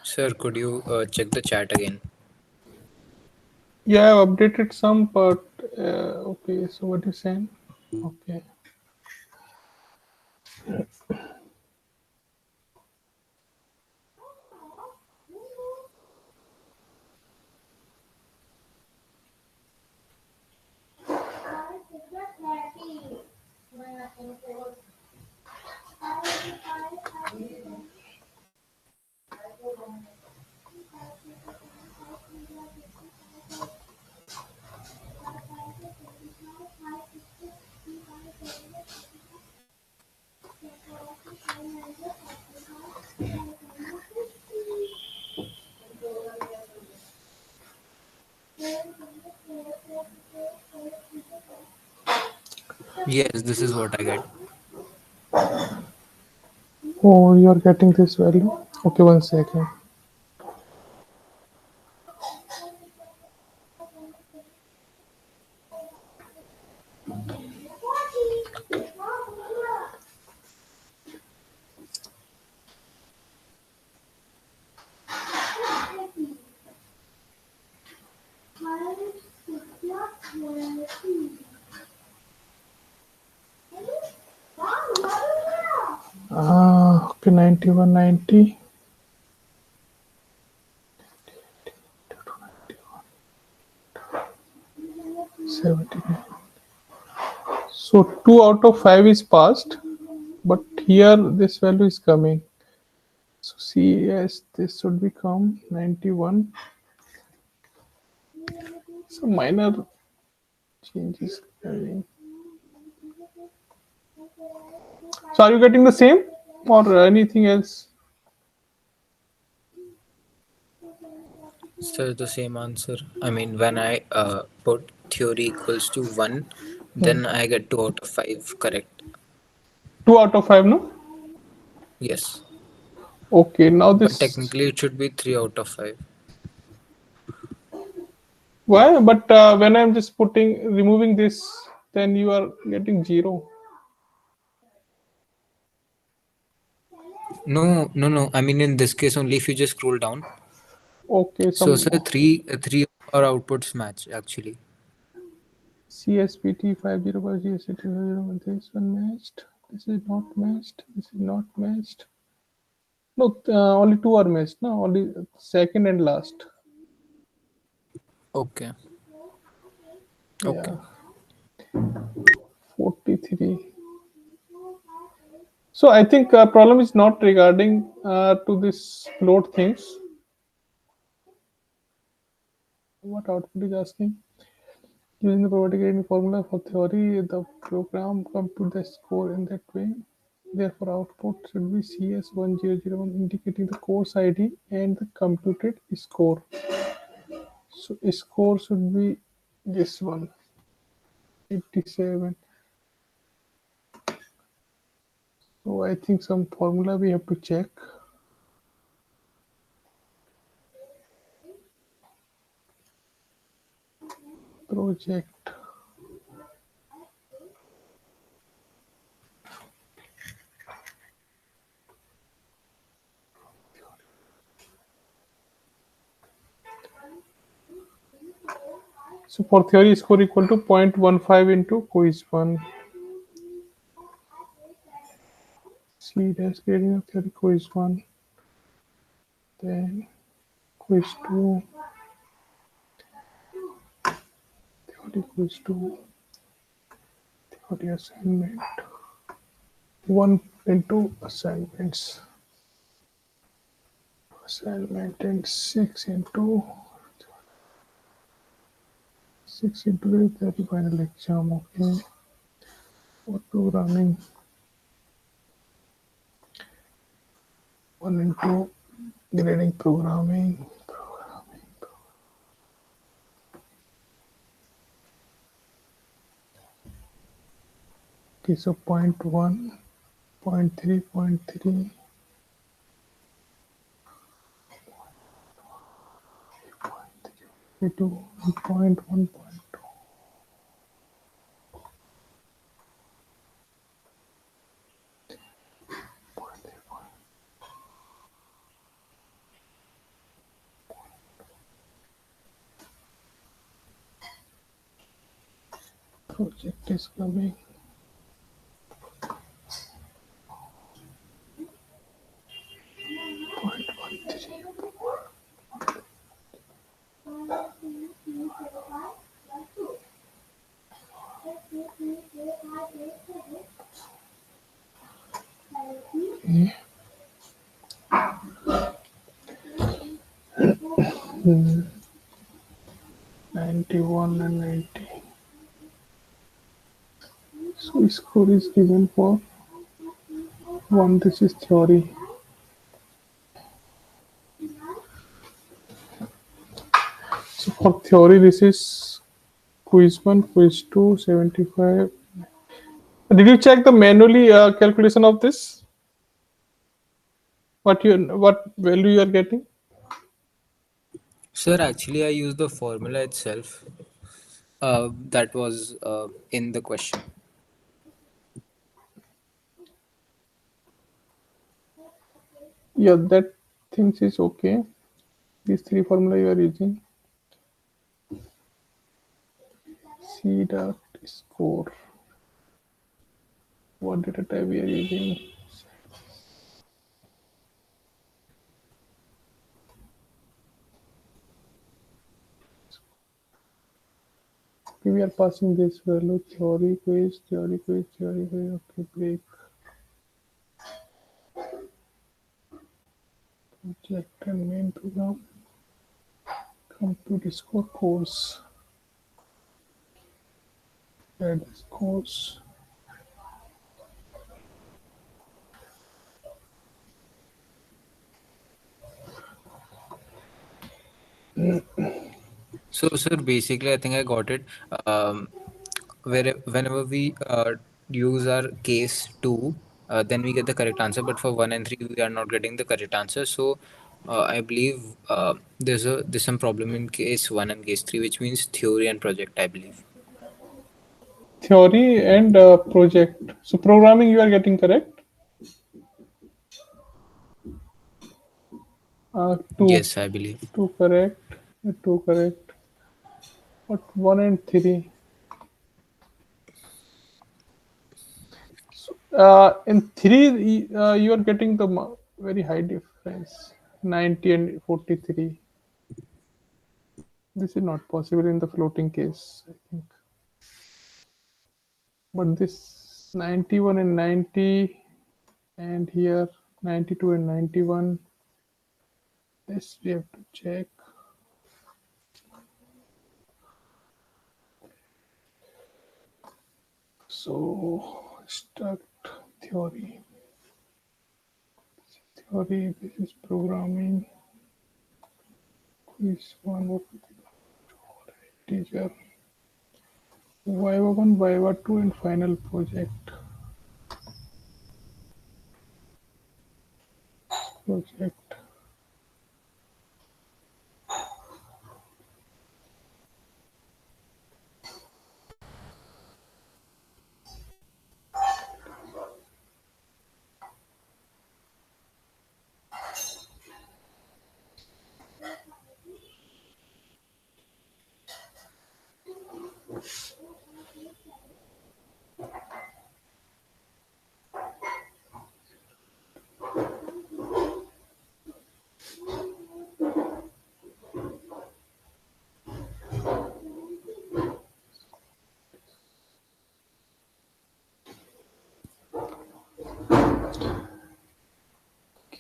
Sir, could you check the chat again? Yeah, I've updated some, but okay. So what you saying? Okay. Yes, this is what I get. Oh, you are getting this value. Okay, 1 second. Okay, 91, 90. 79. So 2 out of 5 is passed, but here this value is coming. So CS, this should become 91. So minor changes. So are you getting the same or anything else? So the same answer. I mean, when I put theory equals to 1, then I get 2 out of 5 correct. 2 out of 5, no? Yes. Okay, now But this. technically it should be 3 out of 5. Why? But when I'm just removing this, then you are getting 0. No. I mean, in this case only, if you just scroll down. Okay, So, some sir, three of our outputs match actually. CSPT 505 GST 501. This one matched. This is not matched. This is not matched. No, only 2 are matched. No, only second and last. Okay. Okay. Yeah. 43. So I think problem is not regarding to this float things. What output is asking? Using the provided grading formula for theory, the program compute the score in that way. Therefore, output should be CS1001 indicating the course ID and the computed score. So score should be this one, 87. So I think some formula we have to check. Project. So for theory score equal to 0.15 into quiz 1. C dash grading of theory quiz 1. Then quiz 2. Theory quiz 2. Theory assignment. 1 into assignments. Assignment and 6 into the theory final exam. Okay. For programming. 1 into grading programming. Okay, so 0.1, 0.3, 0.3. 2, 0.1, 0.2. Project is coming. Okay. 91 and 90. So score is given for 1. This is theory. So for theory, this is quiz 1, quiz 2, 75. Did you check the manually calculation of this? what value you are getting? Sir, actually, I used the formula itself. That was in the question. Yeah, that things is okay. These three formula you are using. C dot score. What data type we are using? Okay, we are passing this value theory quiz, theory quiz, theory quiz. Okay, break. Project and main program. Come to Discord course. Add this course. So, sir, basically, I think I got it. Whenever we use our case two, then we get the correct answer. But for one and three, we are not getting the correct answer. So, I believe there's some problem in case one and case three, which means theory and project, I believe. Theory and project. So programming you are getting correct. Two, Yes, I believe. two correct, two correct. But one and three. In three, you are getting the very high difference, 90 and 43. This is not possible in the floating case, I think. But this 91 and 90, and here 92 and 91. This we have to check. So start theory. Theory, this is programming. Quiz one, what teacher. Viva 1, Viva 2, and final project. Project.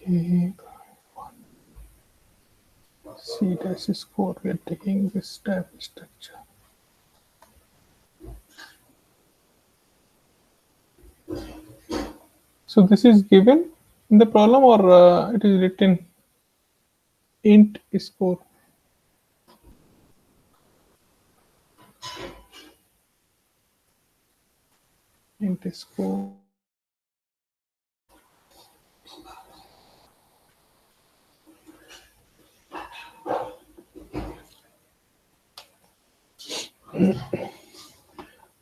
Okay. C dash score. We are taking this type structure. So this is given in the problem, or it is written int score. Int score.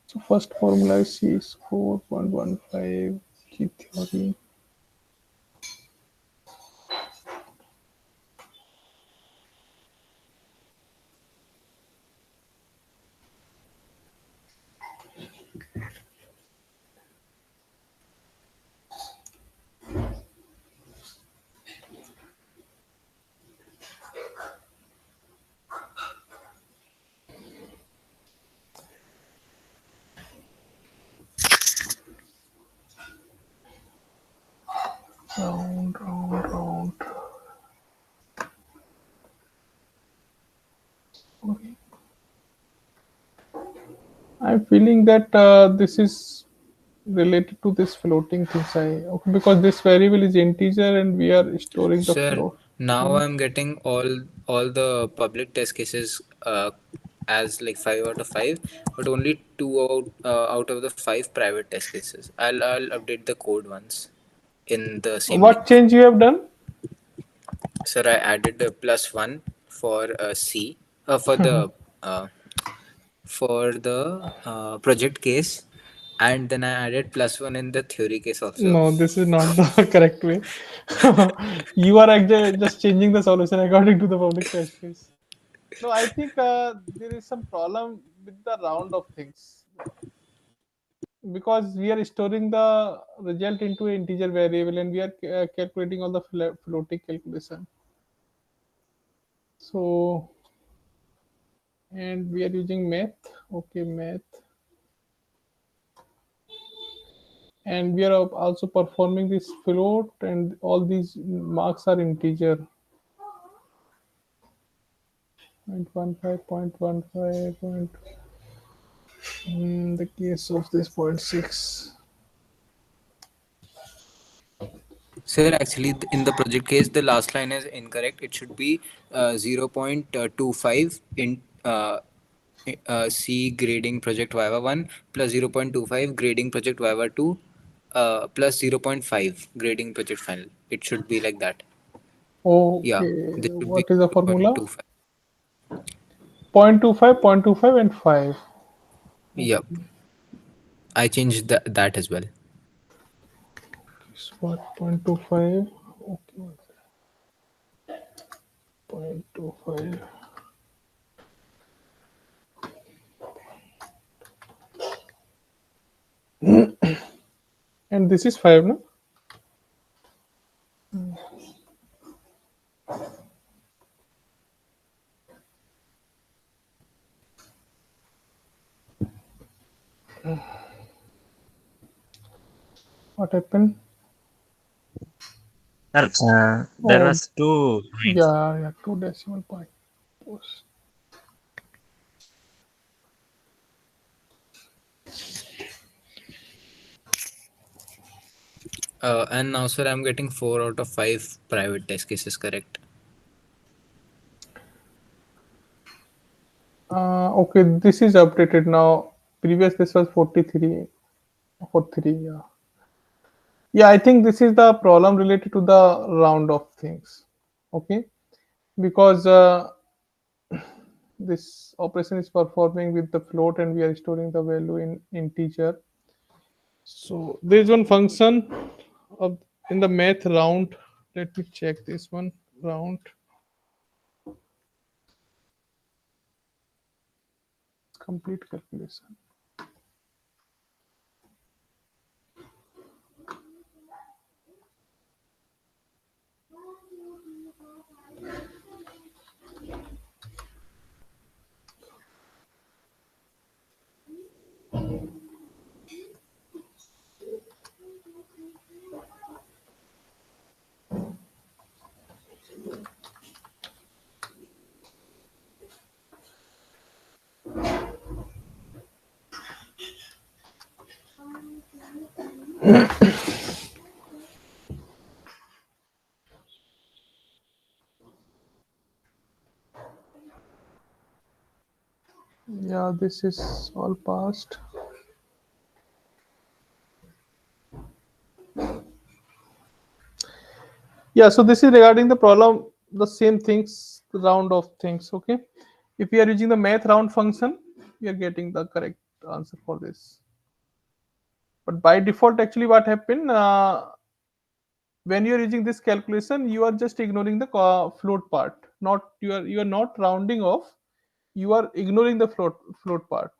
So first formula is C score 115 key theory. Round, round, round. Okay. I'm feeling that this is related to this floating things. Okay, because this variable is integer and we are storing the Sir, float. now I'm getting all the public test cases as like 5 out of 5, but only two out of the 5 private test cases. I'll update the code once in the same What link. change you have done? Sir, I added the +1 for C uh, for the project case, and then I added +1 in the theory case also. No, this is not the correct way. You are actually just changing the solution according to the public test case. No, I think there is some problem with the round of things because we are storing the result into an integer variable and we are calculating all the floating calculation. So, and we are using math. Okay, math. And we are also performing this float and all these marks are integer. 0.15, 0.15, in the case of this 0.6. Sir, actually, in the project case, the last line is incorrect. It should be 0.25 in C grading project Viva 1 plus 0.25 grading project Viva 2 plus 0.5 grading project final. It should be like that. Yeah, Okay, this should be what is the formula? 0.25. 0.25, 0.25 and 5. Yep, I changed that as well. So what 0.25? Okay, 0.25. And this is 5, no? What happened? Sir, there Oh, was 2 points. yeah, 2 decimal points. And now, sir, I'm getting 4 out of 5 private test cases correct. Okay, this is updated now. Previous this was 43 for 3. Yeah. Yeah, I think this is the problem related to the round of things. Okay, because this operation is performing with the float and we are storing the value in integer. So there is one function of in the math round. Let me check this one round. Complete calculation. Yeah, this is all passed. Yeah, so this is regarding the problem, the same things, the round of things. Okay, if we are using the math round function, we are getting the correct answer for this. But by default, actually, what happened when you are using this calculation, you are just ignoring the float part. Not you are not rounding off. You are ignoring the float part.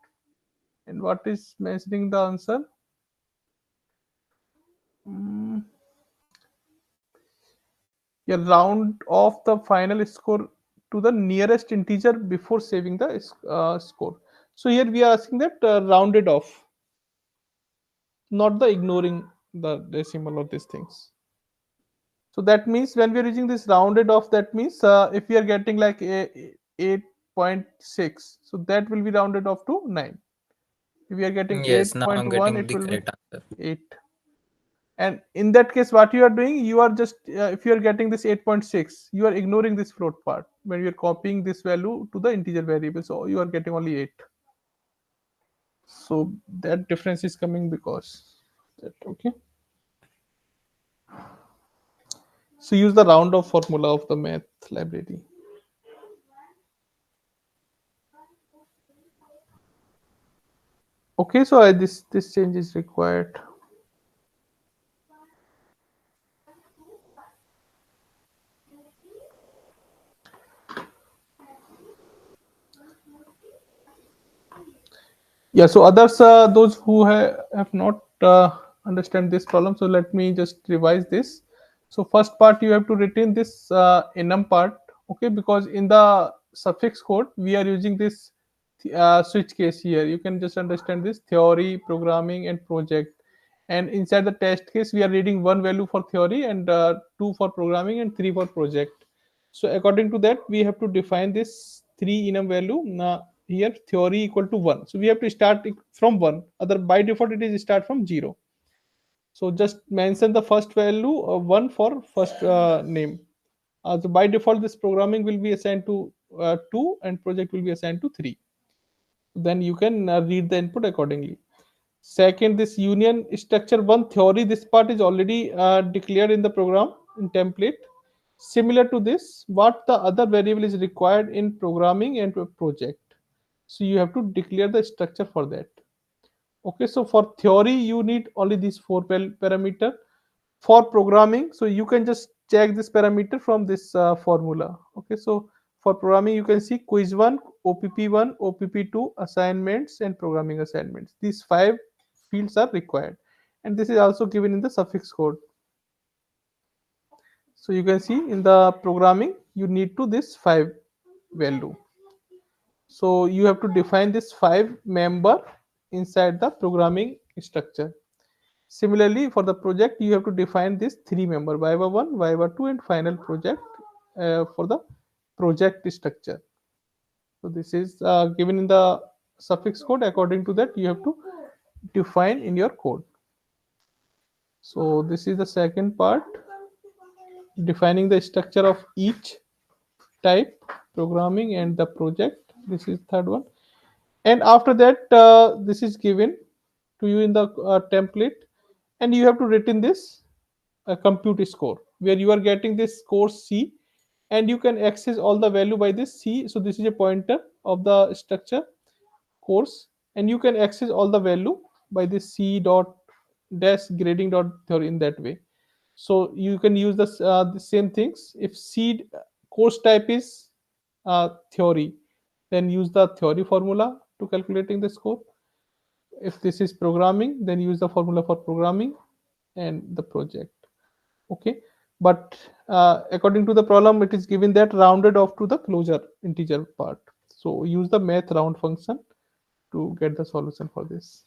And what is measuring the answer? Mm, you round off the final score to the nearest integer before saving the score. So here we are asking that rounded off, not the ignoring the decimal or these things. So that means when we are using this rounded off, that means if we are getting like a 8.6, so that will be rounded off to 9. If we are getting Yes, now I'm 8.1, getting it the will be correct answer. 8. And in that case, what you are doing, you are just if you are getting this 8.6, you are ignoring this float part when you are copying this value to the integer variable. So you are getting only 8. So that difference is coming because that. Okay. So use the round off formula of the math library. Okay, so this change is required. Yeah, so others, those who have not understand this problem, so let me just revise this. So first part you have to retain this enum part, okay, because in the suffix code we are using this switch case here. You can just understand this theory, programming, and project. And inside the test case, we are reading one value for theory and two for programming and three for project. So according to that, we have to define this three enum value. Here theory equal to 1, so we have to start it from 1, other by default it is start from 0. So just mention the first value 1 for first name. So by default this programming will be assigned to 2 and project will be assigned to 3. Then you can read the input accordingly. Second, this union structure 1 theory, this part is already declared in the program in template. Similar to this, what the other variable is required in programming and project. So you have to declare the structure for that. Okay, so for theory you need only these four parameter. For programming, so you can just check this parameter from this formula. Okay, so for programming you can see quiz 1, opp1, opp2, assignments, and programming assignments. These 5 fields are required, and this is also given in the suffix code. So you can see in the programming you need to this 5 value. So you have to define this 5 member inside the programming structure. Similarly, for the project, you have to define this 3 member Viva 1, Viva 2, and final project for the project structure. So this is given in the suffix code. According to that, you have to define in your code. So this is the second part, defining the structure of each type, programming and the project. This is third one. And after that, this is given to you in the template, and you have to written this compute score, where you are getting this score C, and you can access all the value by this C. So this is a pointer of the structure course, and you can access all the value by this C dot dash grading dot theory in that way. So you can use the same things. If seed course type is theory, then use the theory formula to calculating the score. If this is programming, then use the formula for programming and the project. Okay, but according to the problem, it is given that rounded off to the closure integer part. So use the math round function to get the solution for this.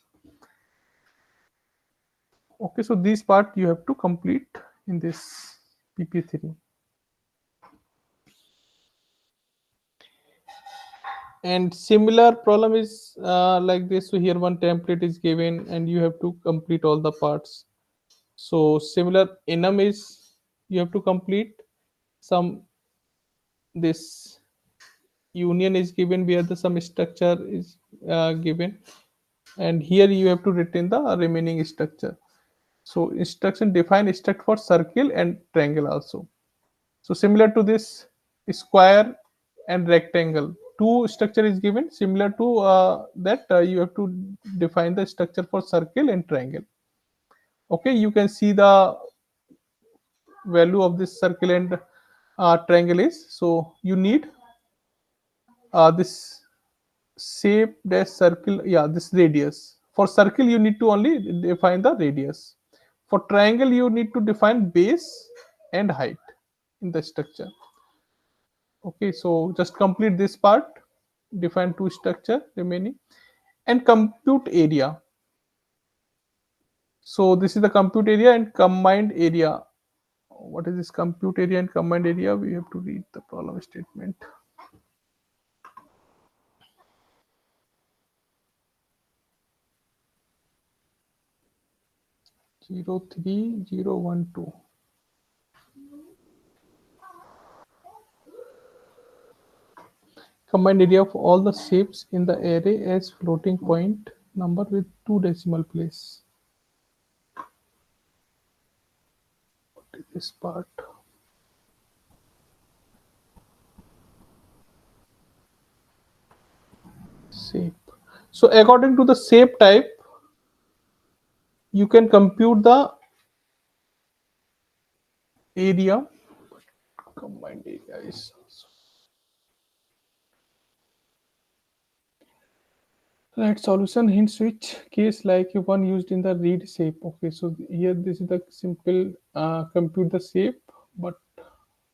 Okay, so this part you have to complete in this PP3. And similar problem is like this. So here one template is given and you have to complete all the parts. So similar enum is you have to complete some, this union is given where the some structure is given, and here you have to retain the remaining structure. So instruction define struct for circle and triangle also. So similar to this square and rectangle, two structure is given. Similar to that, you have to define the structure for circle and triangle. Okay, you can see the value of this circle and triangle is. So you need this shape dash circle, yeah, this radius. For circle you need to only define the radius. For triangle you need to define base and height in the structure. Okay, so just complete this part, define two structure remaining, and compute area. So this is the compute area and combined area. What is this compute area and combined area? We have to read the problem statement. 03012. Combined area of all the shapes in the array as floating point number with 2 decimal place. What is this part? So according to the shape type, you can compute the area. Combined area is right solution hints which case like one used in the read shape. Okay, so here this is the simple compute the shape, but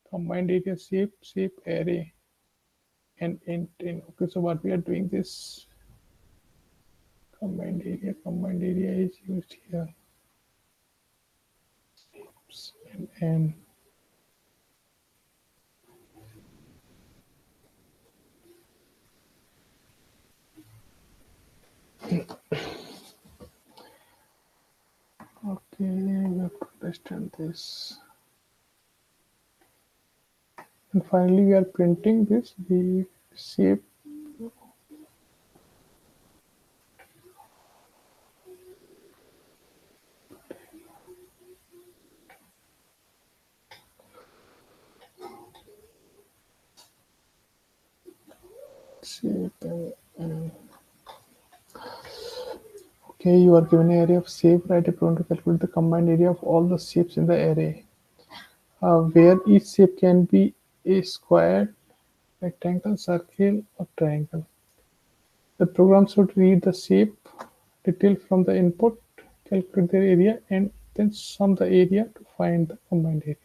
combined area shape array and int in. Okay, so what we are doing this combined area is used here and okay, we have to understand this. And finally, we are printing this the shape. Shape and okay, you are given an array of shape. Write a program to calculate the combined area of all the shapes in the array, where each shape can be a square, rectangle, circle, or triangle. The program should read the shape detail from the input, calculate their area, and then sum the area to find the combined area.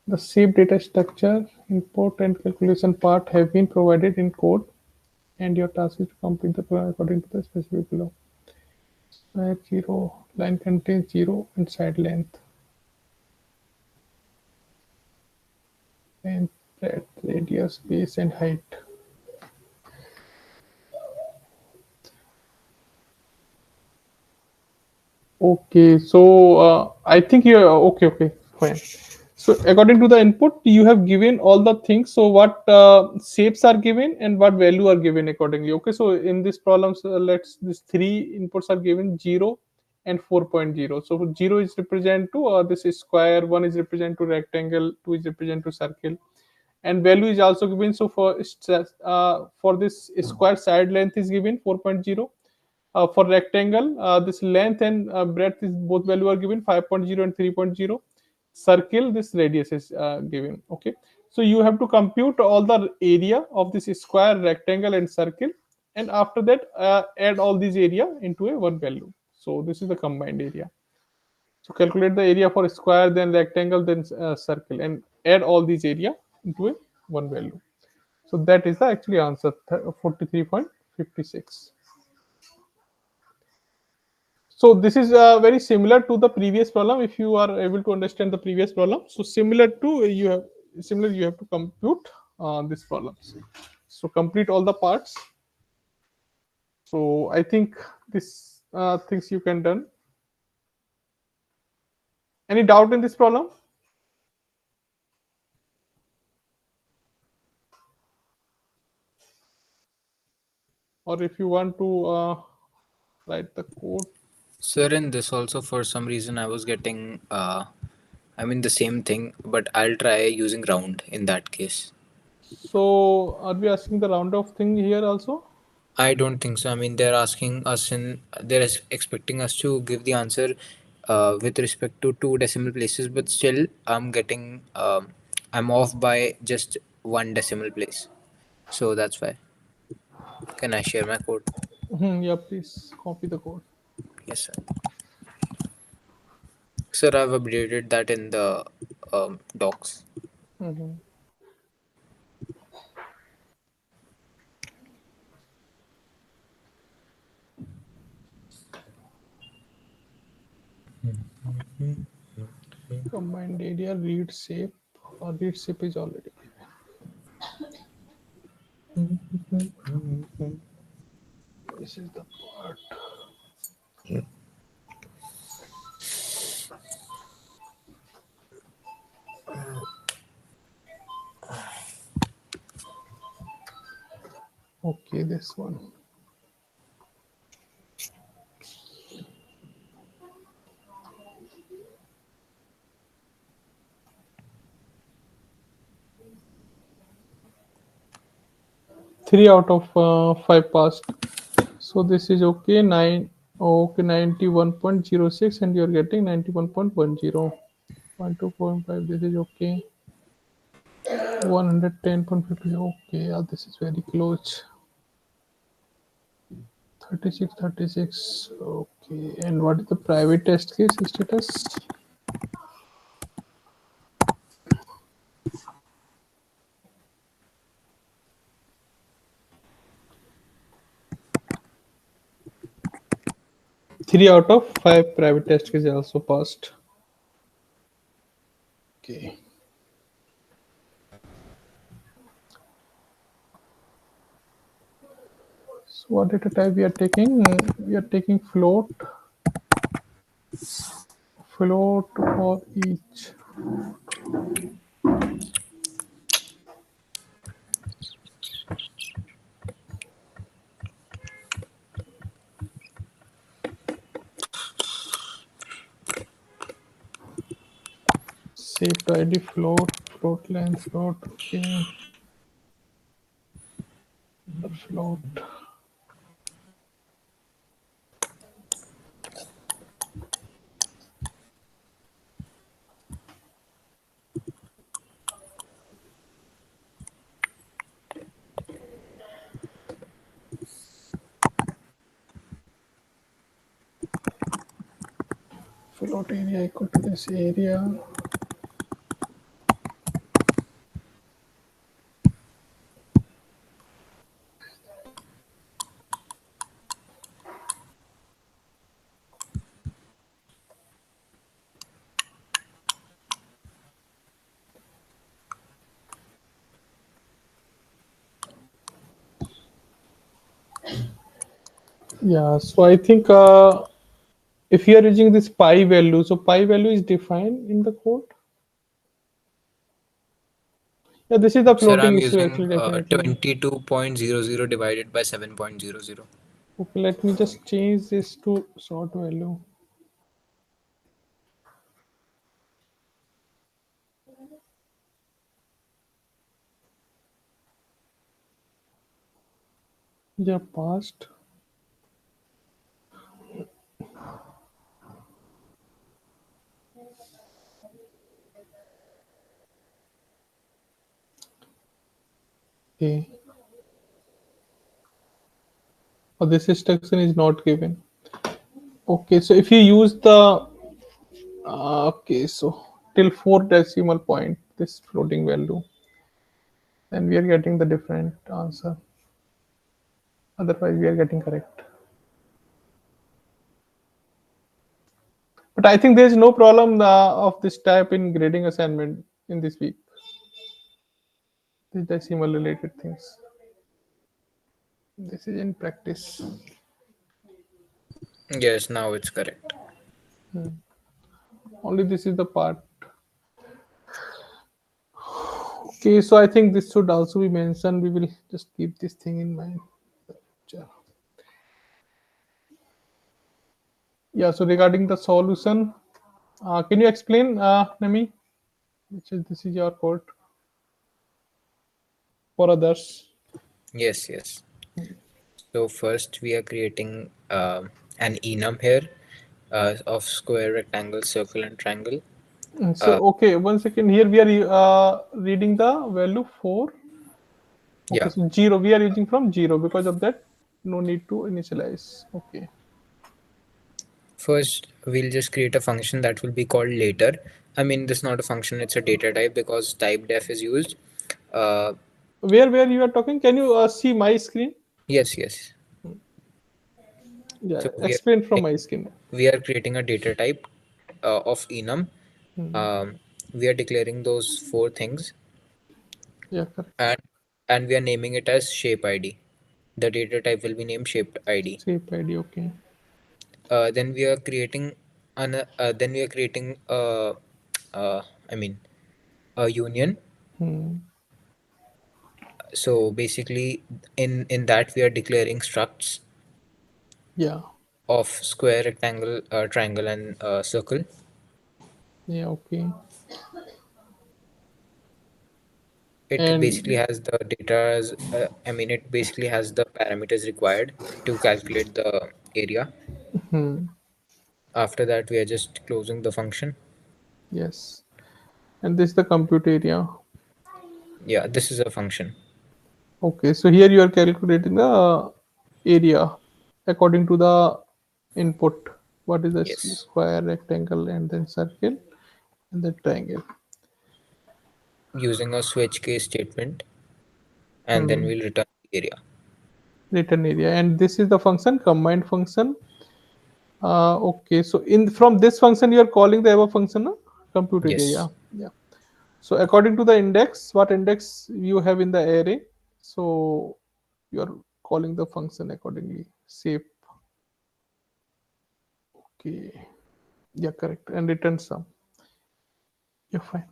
The shape data structure, input, and calculation part have been provided in code, and your task is to complete the program according to the specific below. Square 0, line contains 0 and side length, and breadth, radius, base, and height. Okay, so I think you are okay. Okay, fine. So according to the input, you have given all the things. So what shapes are given and what value are given accordingly. Okay, so in this problem, let's these three inputs are given 0 and 4.0. So 0 is represent to this is square, 1 is represent to rectangle, 2 is represent to circle, and value is also given. So for this square side length is given 4.0. For rectangle, this length and breadth is both value are given 5.0 and 3.0. Circle, this radius is given. Okay, so you have to compute all the area of this square, rectangle, and circle, and after that add all these area into a one value. So this is the combined area. So calculate the area for square, then rectangle, then circle, and add all these area into a one value. So that is the actually answer 43.56. So this is very similar to the previous problem. If you are able to understand the previous problem, so similar you have to compute this problems. So complete all the parts. So I think this things you can done. Any doubt in this problem? Or if you want to write the code. Sir, in this also for some reason I was getting I mean the same thing, but I'll try using round in that case. So are we asking the round off thing here also? I don't think so. I mean, they're asking us in, expecting us to give the answer with respect to two decimal places, but still, I'm off by just one decimal place. So that's why. Can I share my code? Yeah, please copy the code. Yes, sir. Sir, I've updated that in the docs. Mhm. Combined area read shape, or read shape is already given. This is the part. Okay, this one. 3 out of 5 passed. So this is okay. 91.06, and you're getting 91.10. 102.5. This is okay. 110.50. Okay, yeah, this is very close. 36, 36. Okay, and what is the private test case status? Three out of 5 private test cases also passed. Okay. So what data type we are taking? We are taking float for each. Shaped ID float length, float. Okay. The float. Float area equal to this area. Yeah, so I think if you are using this pi value, so pi value is defined in the code. Yeah, this is the Sir, I'm floating issue using actually, definitely. 22.00 divided by 7.00. Okay, let me just change this to short value. Yeah, passed. Okay. Oh, this instruction is not given. Okay, so if you use the okay, so till 4 decimal point, this floating value, then we are getting the different answer. Otherwise, we are getting correct. But I think there is no problem of this type in grading assignment in this week. These decimal related things. This is in practice. Yes, now it's correct. Only this is the part. Okay, so I think this should also be mentioned. We will just keep this thing in mind. Sure. Yeah, so regarding the solution, can you explain, Nami? Which is this is your code for others. Yes, yes. So first we are creating an enum here of square, rectangle, circle, and triangle. So okay, 1 second. Here we are reading the value 4. Okay, Yeah. so 0. We are using from 0 because of that. No need to initialize. Okay. First, we'll just create a function that will be called later. I mean, this is not a function; it's a data type because type def is used. Uh, Where you are talking? Can you see my screen? yes, yes. Yeah, So explain from my screen. we are creating a data type of enum. Hmm. We are declaring those four things, Yeah, correct. and we are naming it as shape ID. The data type will be named shaped ID. Shape ID. Okay. Then we are creating then we are creating I mean a union. Hmm. So basically, in that we are declaring structs Yeah. of square, rectangle, triangle, and circle. Yeah. Okay. It And basically has the data, it basically has the parameters required to calculate the area. After that, we are just closing the function. yes, and this is the compute area. Yeah, this is a function. Okay, so here you are calculating the area according to the input. What is the Yes. square, rectangle, and then circle, and then triangle. Using a switch case statement, and then we'll return the area. Return area, and this is the function combined function. Okay, so in from this function you are calling the above function, compute area. Yes. Yeah. So according to the index, what index you have in the array, so you are calling the function accordingly. Shape. Okay. Yeah, correct. And return sum. Yeah, fine.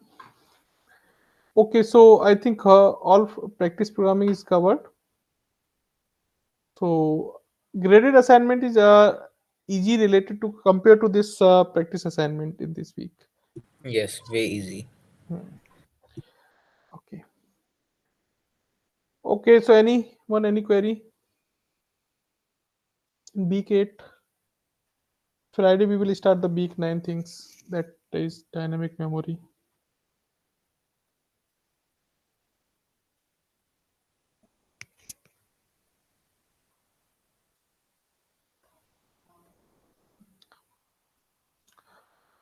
Okay, so I think all practice programming is covered. So graded assignment is easy related to compare to this practice assignment in this week. Yes, way easy. Okay. Okay, so any query? In week 8, Friday we will start the week 9 things, that is dynamic memory.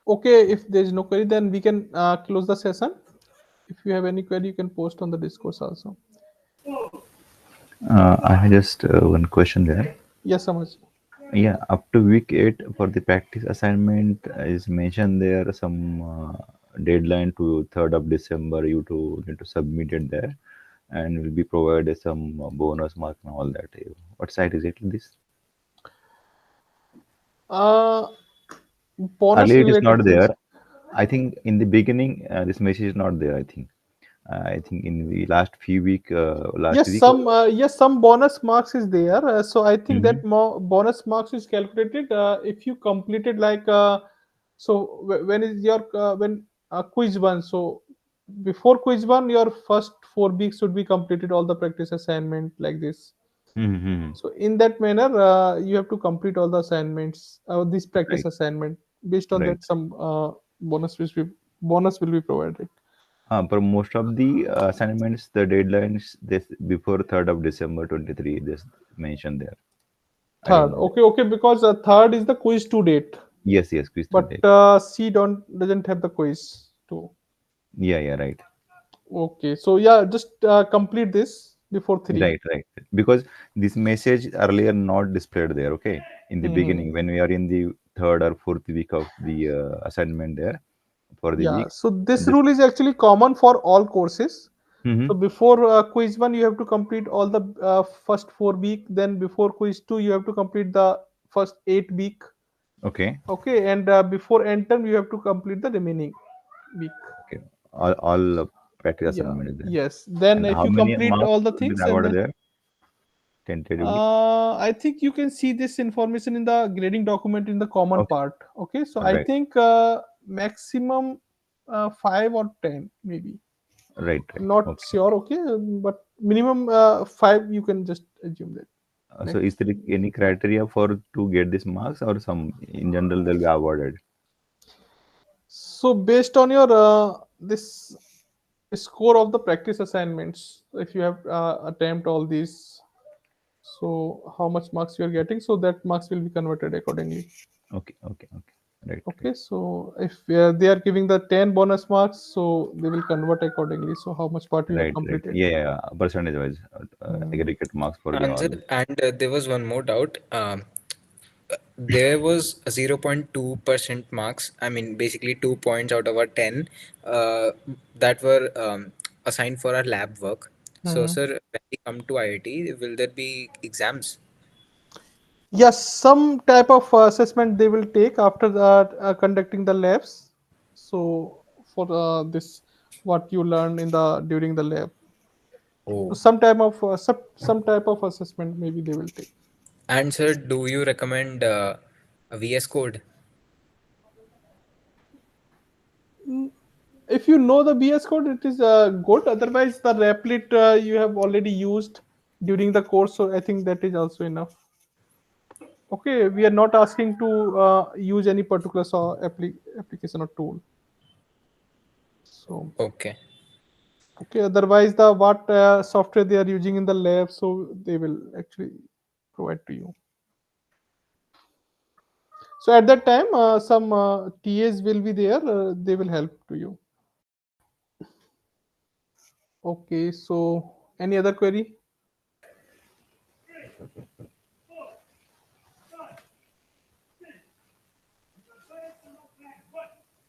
Okay, if there is no query, then we can close the session. If you have any query, you can post on the discourse also. I have just one question there. Yes, Samaj. Yeah, up to week 8 for the practice assignment is mentioned there some deadline to 3rd of December. You to need to submit it there, and will be provided some bonus mark and all that. What site is it? This Bonus earlier it is related not things. there. I think in the beginning this message is not there. I think in the last few week last Yes, week. some bonus marks is there. So I think that Mhm. bonus marks is calculated if you completed like so when is your when quiz one. So before quiz one, your first 4 weeks should be completed all the practice assignment like this. Mhm. So in that manner, you have to complete all the assignments, this practice Right, assignment. Based on right. that, some bonus will be provided. For most of the assignments, the deadlines this before 3rd of December 23. This mentioned there. I don't Third, know. okay, because third is the quiz to date, Yes, quiz to but date. C doesn't have the quiz too. Yeah, right. Okay, so yeah, just complete this before 3. Right. Because this message earlier not displayed there. Okay, in the beginning when we are in the 3rd or 4th week of the assignment there for the Yeah, week. so this This. rule is actually common for all courses. So Mhm. before quiz one, you have to complete all the first 4 week. Then before quiz two, you have to complete the first 8 week. Okay. Okay, and before end term, you have to complete the remaining week. Okay. All practice Yeah, assignment is there. yes. Then And if how you many complete marks all the will be things, and awarded then there tentatively? I think you can see this information in the grading document in the common Okay. part. Okay, so All I right. think maximum 5 or 10 maybe. Right. Not Okay. sure. Okay, but minimum 5 you can just assume that. So Max. is there any criteria for to get this marks or some in general they'll be awarded? So based on your this score of the practice assignments, if you have attempt all these, so how much marks you are getting, so that marks will be converted accordingly. Okay. Right. Okay, so if they are giving the 10 bonus marks, so they will convert accordingly. So how much part you have Right. completed? Yeah. Percentage wise, aggregate marks for the all. And there was one more doubt. There was a 0.2% marks. Basically 2 points out of our 10 that were assigned for our lab work. So, Mhm. sir, when we come to IIT, will there be exams? Yes, some type of assessment they will take after that conducting the labs. So for this, what you learn in the during the lab. So Oh. some type of assessment maybe they will take. And, sir, do you recommend a VS Code? if you know the BS code, it is good. Otherwise, the Replit you have already used during the course, so I think that is also enough. Okay, we are not asking to use any particular application or tool. So Okay. okay, otherwise the what software they are using in the lab, so they will actually provide to you. So at that time, some TAs will be there. They will help to you. Okay, so any other query?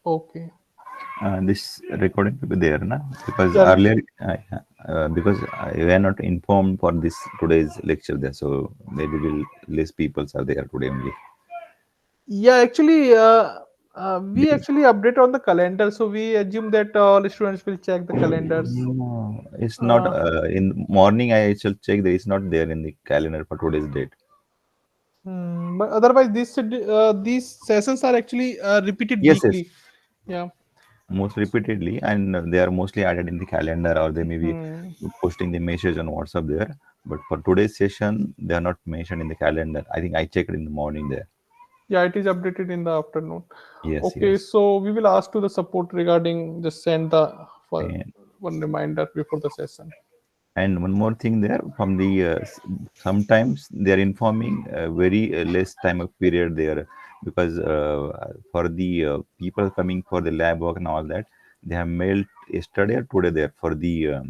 Okay. This recording will be there, na? Because Yeah. earlier, because we are not informed for this today's lecture there, so maybe less people are there today only. Yeah, actually, we actually update on the calendar, so we assume that all students will check the calendars. No, it's not. In morning, I shall check. There is not there in the calendar for today's date. But otherwise, these sessions are actually repeated Yes, yes, weekly. Yeah. most repeatedly, and they are mostly added in the calendar, or they may be posting the message on WhatsApp there. But for today's session, they are not mentioned in the calendar. I think I checked in the morning there. Yeah, it is updated in the afternoon. Yes, Okay, yes. so we will ask to the support regarding just send the And one reminder before the session. And one more thing there, from the sometimes they are informing very less time of period there, because for the people coming for the lab work and all that, they have mailed yesterday or today there for the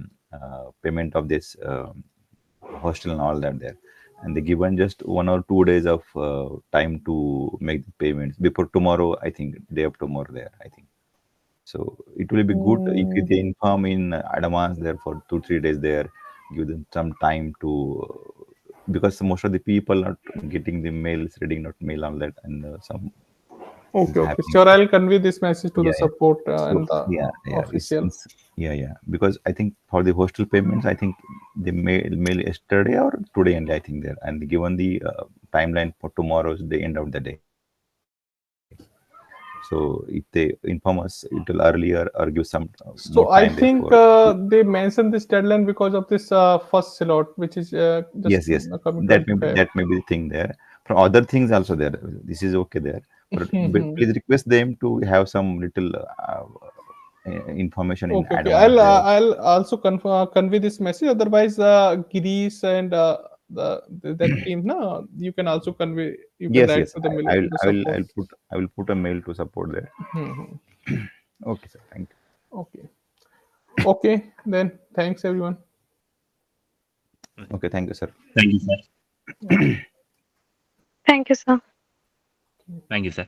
payment of this hostel and all that there, and they given just 1 or 2 days of time to make the payments before tomorrow. I think day of tomorrow there, I think. So it will be good if they inform in advance there for 2-3 days there, give them some time to, because most of the people not getting the mails, reading not mail on that, and some Okay, is okay. happening. Sure, I'll convey this message to Yeah, the support So, and the yeah, official. yeah. Because I think for the hostel payments, I think they mail yesterday or today, and I think there, and given the timeline for tomorrow's the end of the day. So if they inform us a little earlier or give some more So I time think therefore. they mentioned this deadline because of this first slot, which is just Yes, coming that may 25. be the thing there. For other things also there, this is okay there, but please request them to have some little information in Okay, okay. advance there. I'll also convey this message. Otherwise, Girish and that team, no, you can also convey. You can Yes, write to the mail to the support. I will put a mail to support there. Mhm. Okay, sir. Thank you. Okay. Okay. Then thanks everyone. Okay, thank you, sir. Thank you, sir. Thank you, sir. Thank you, sir.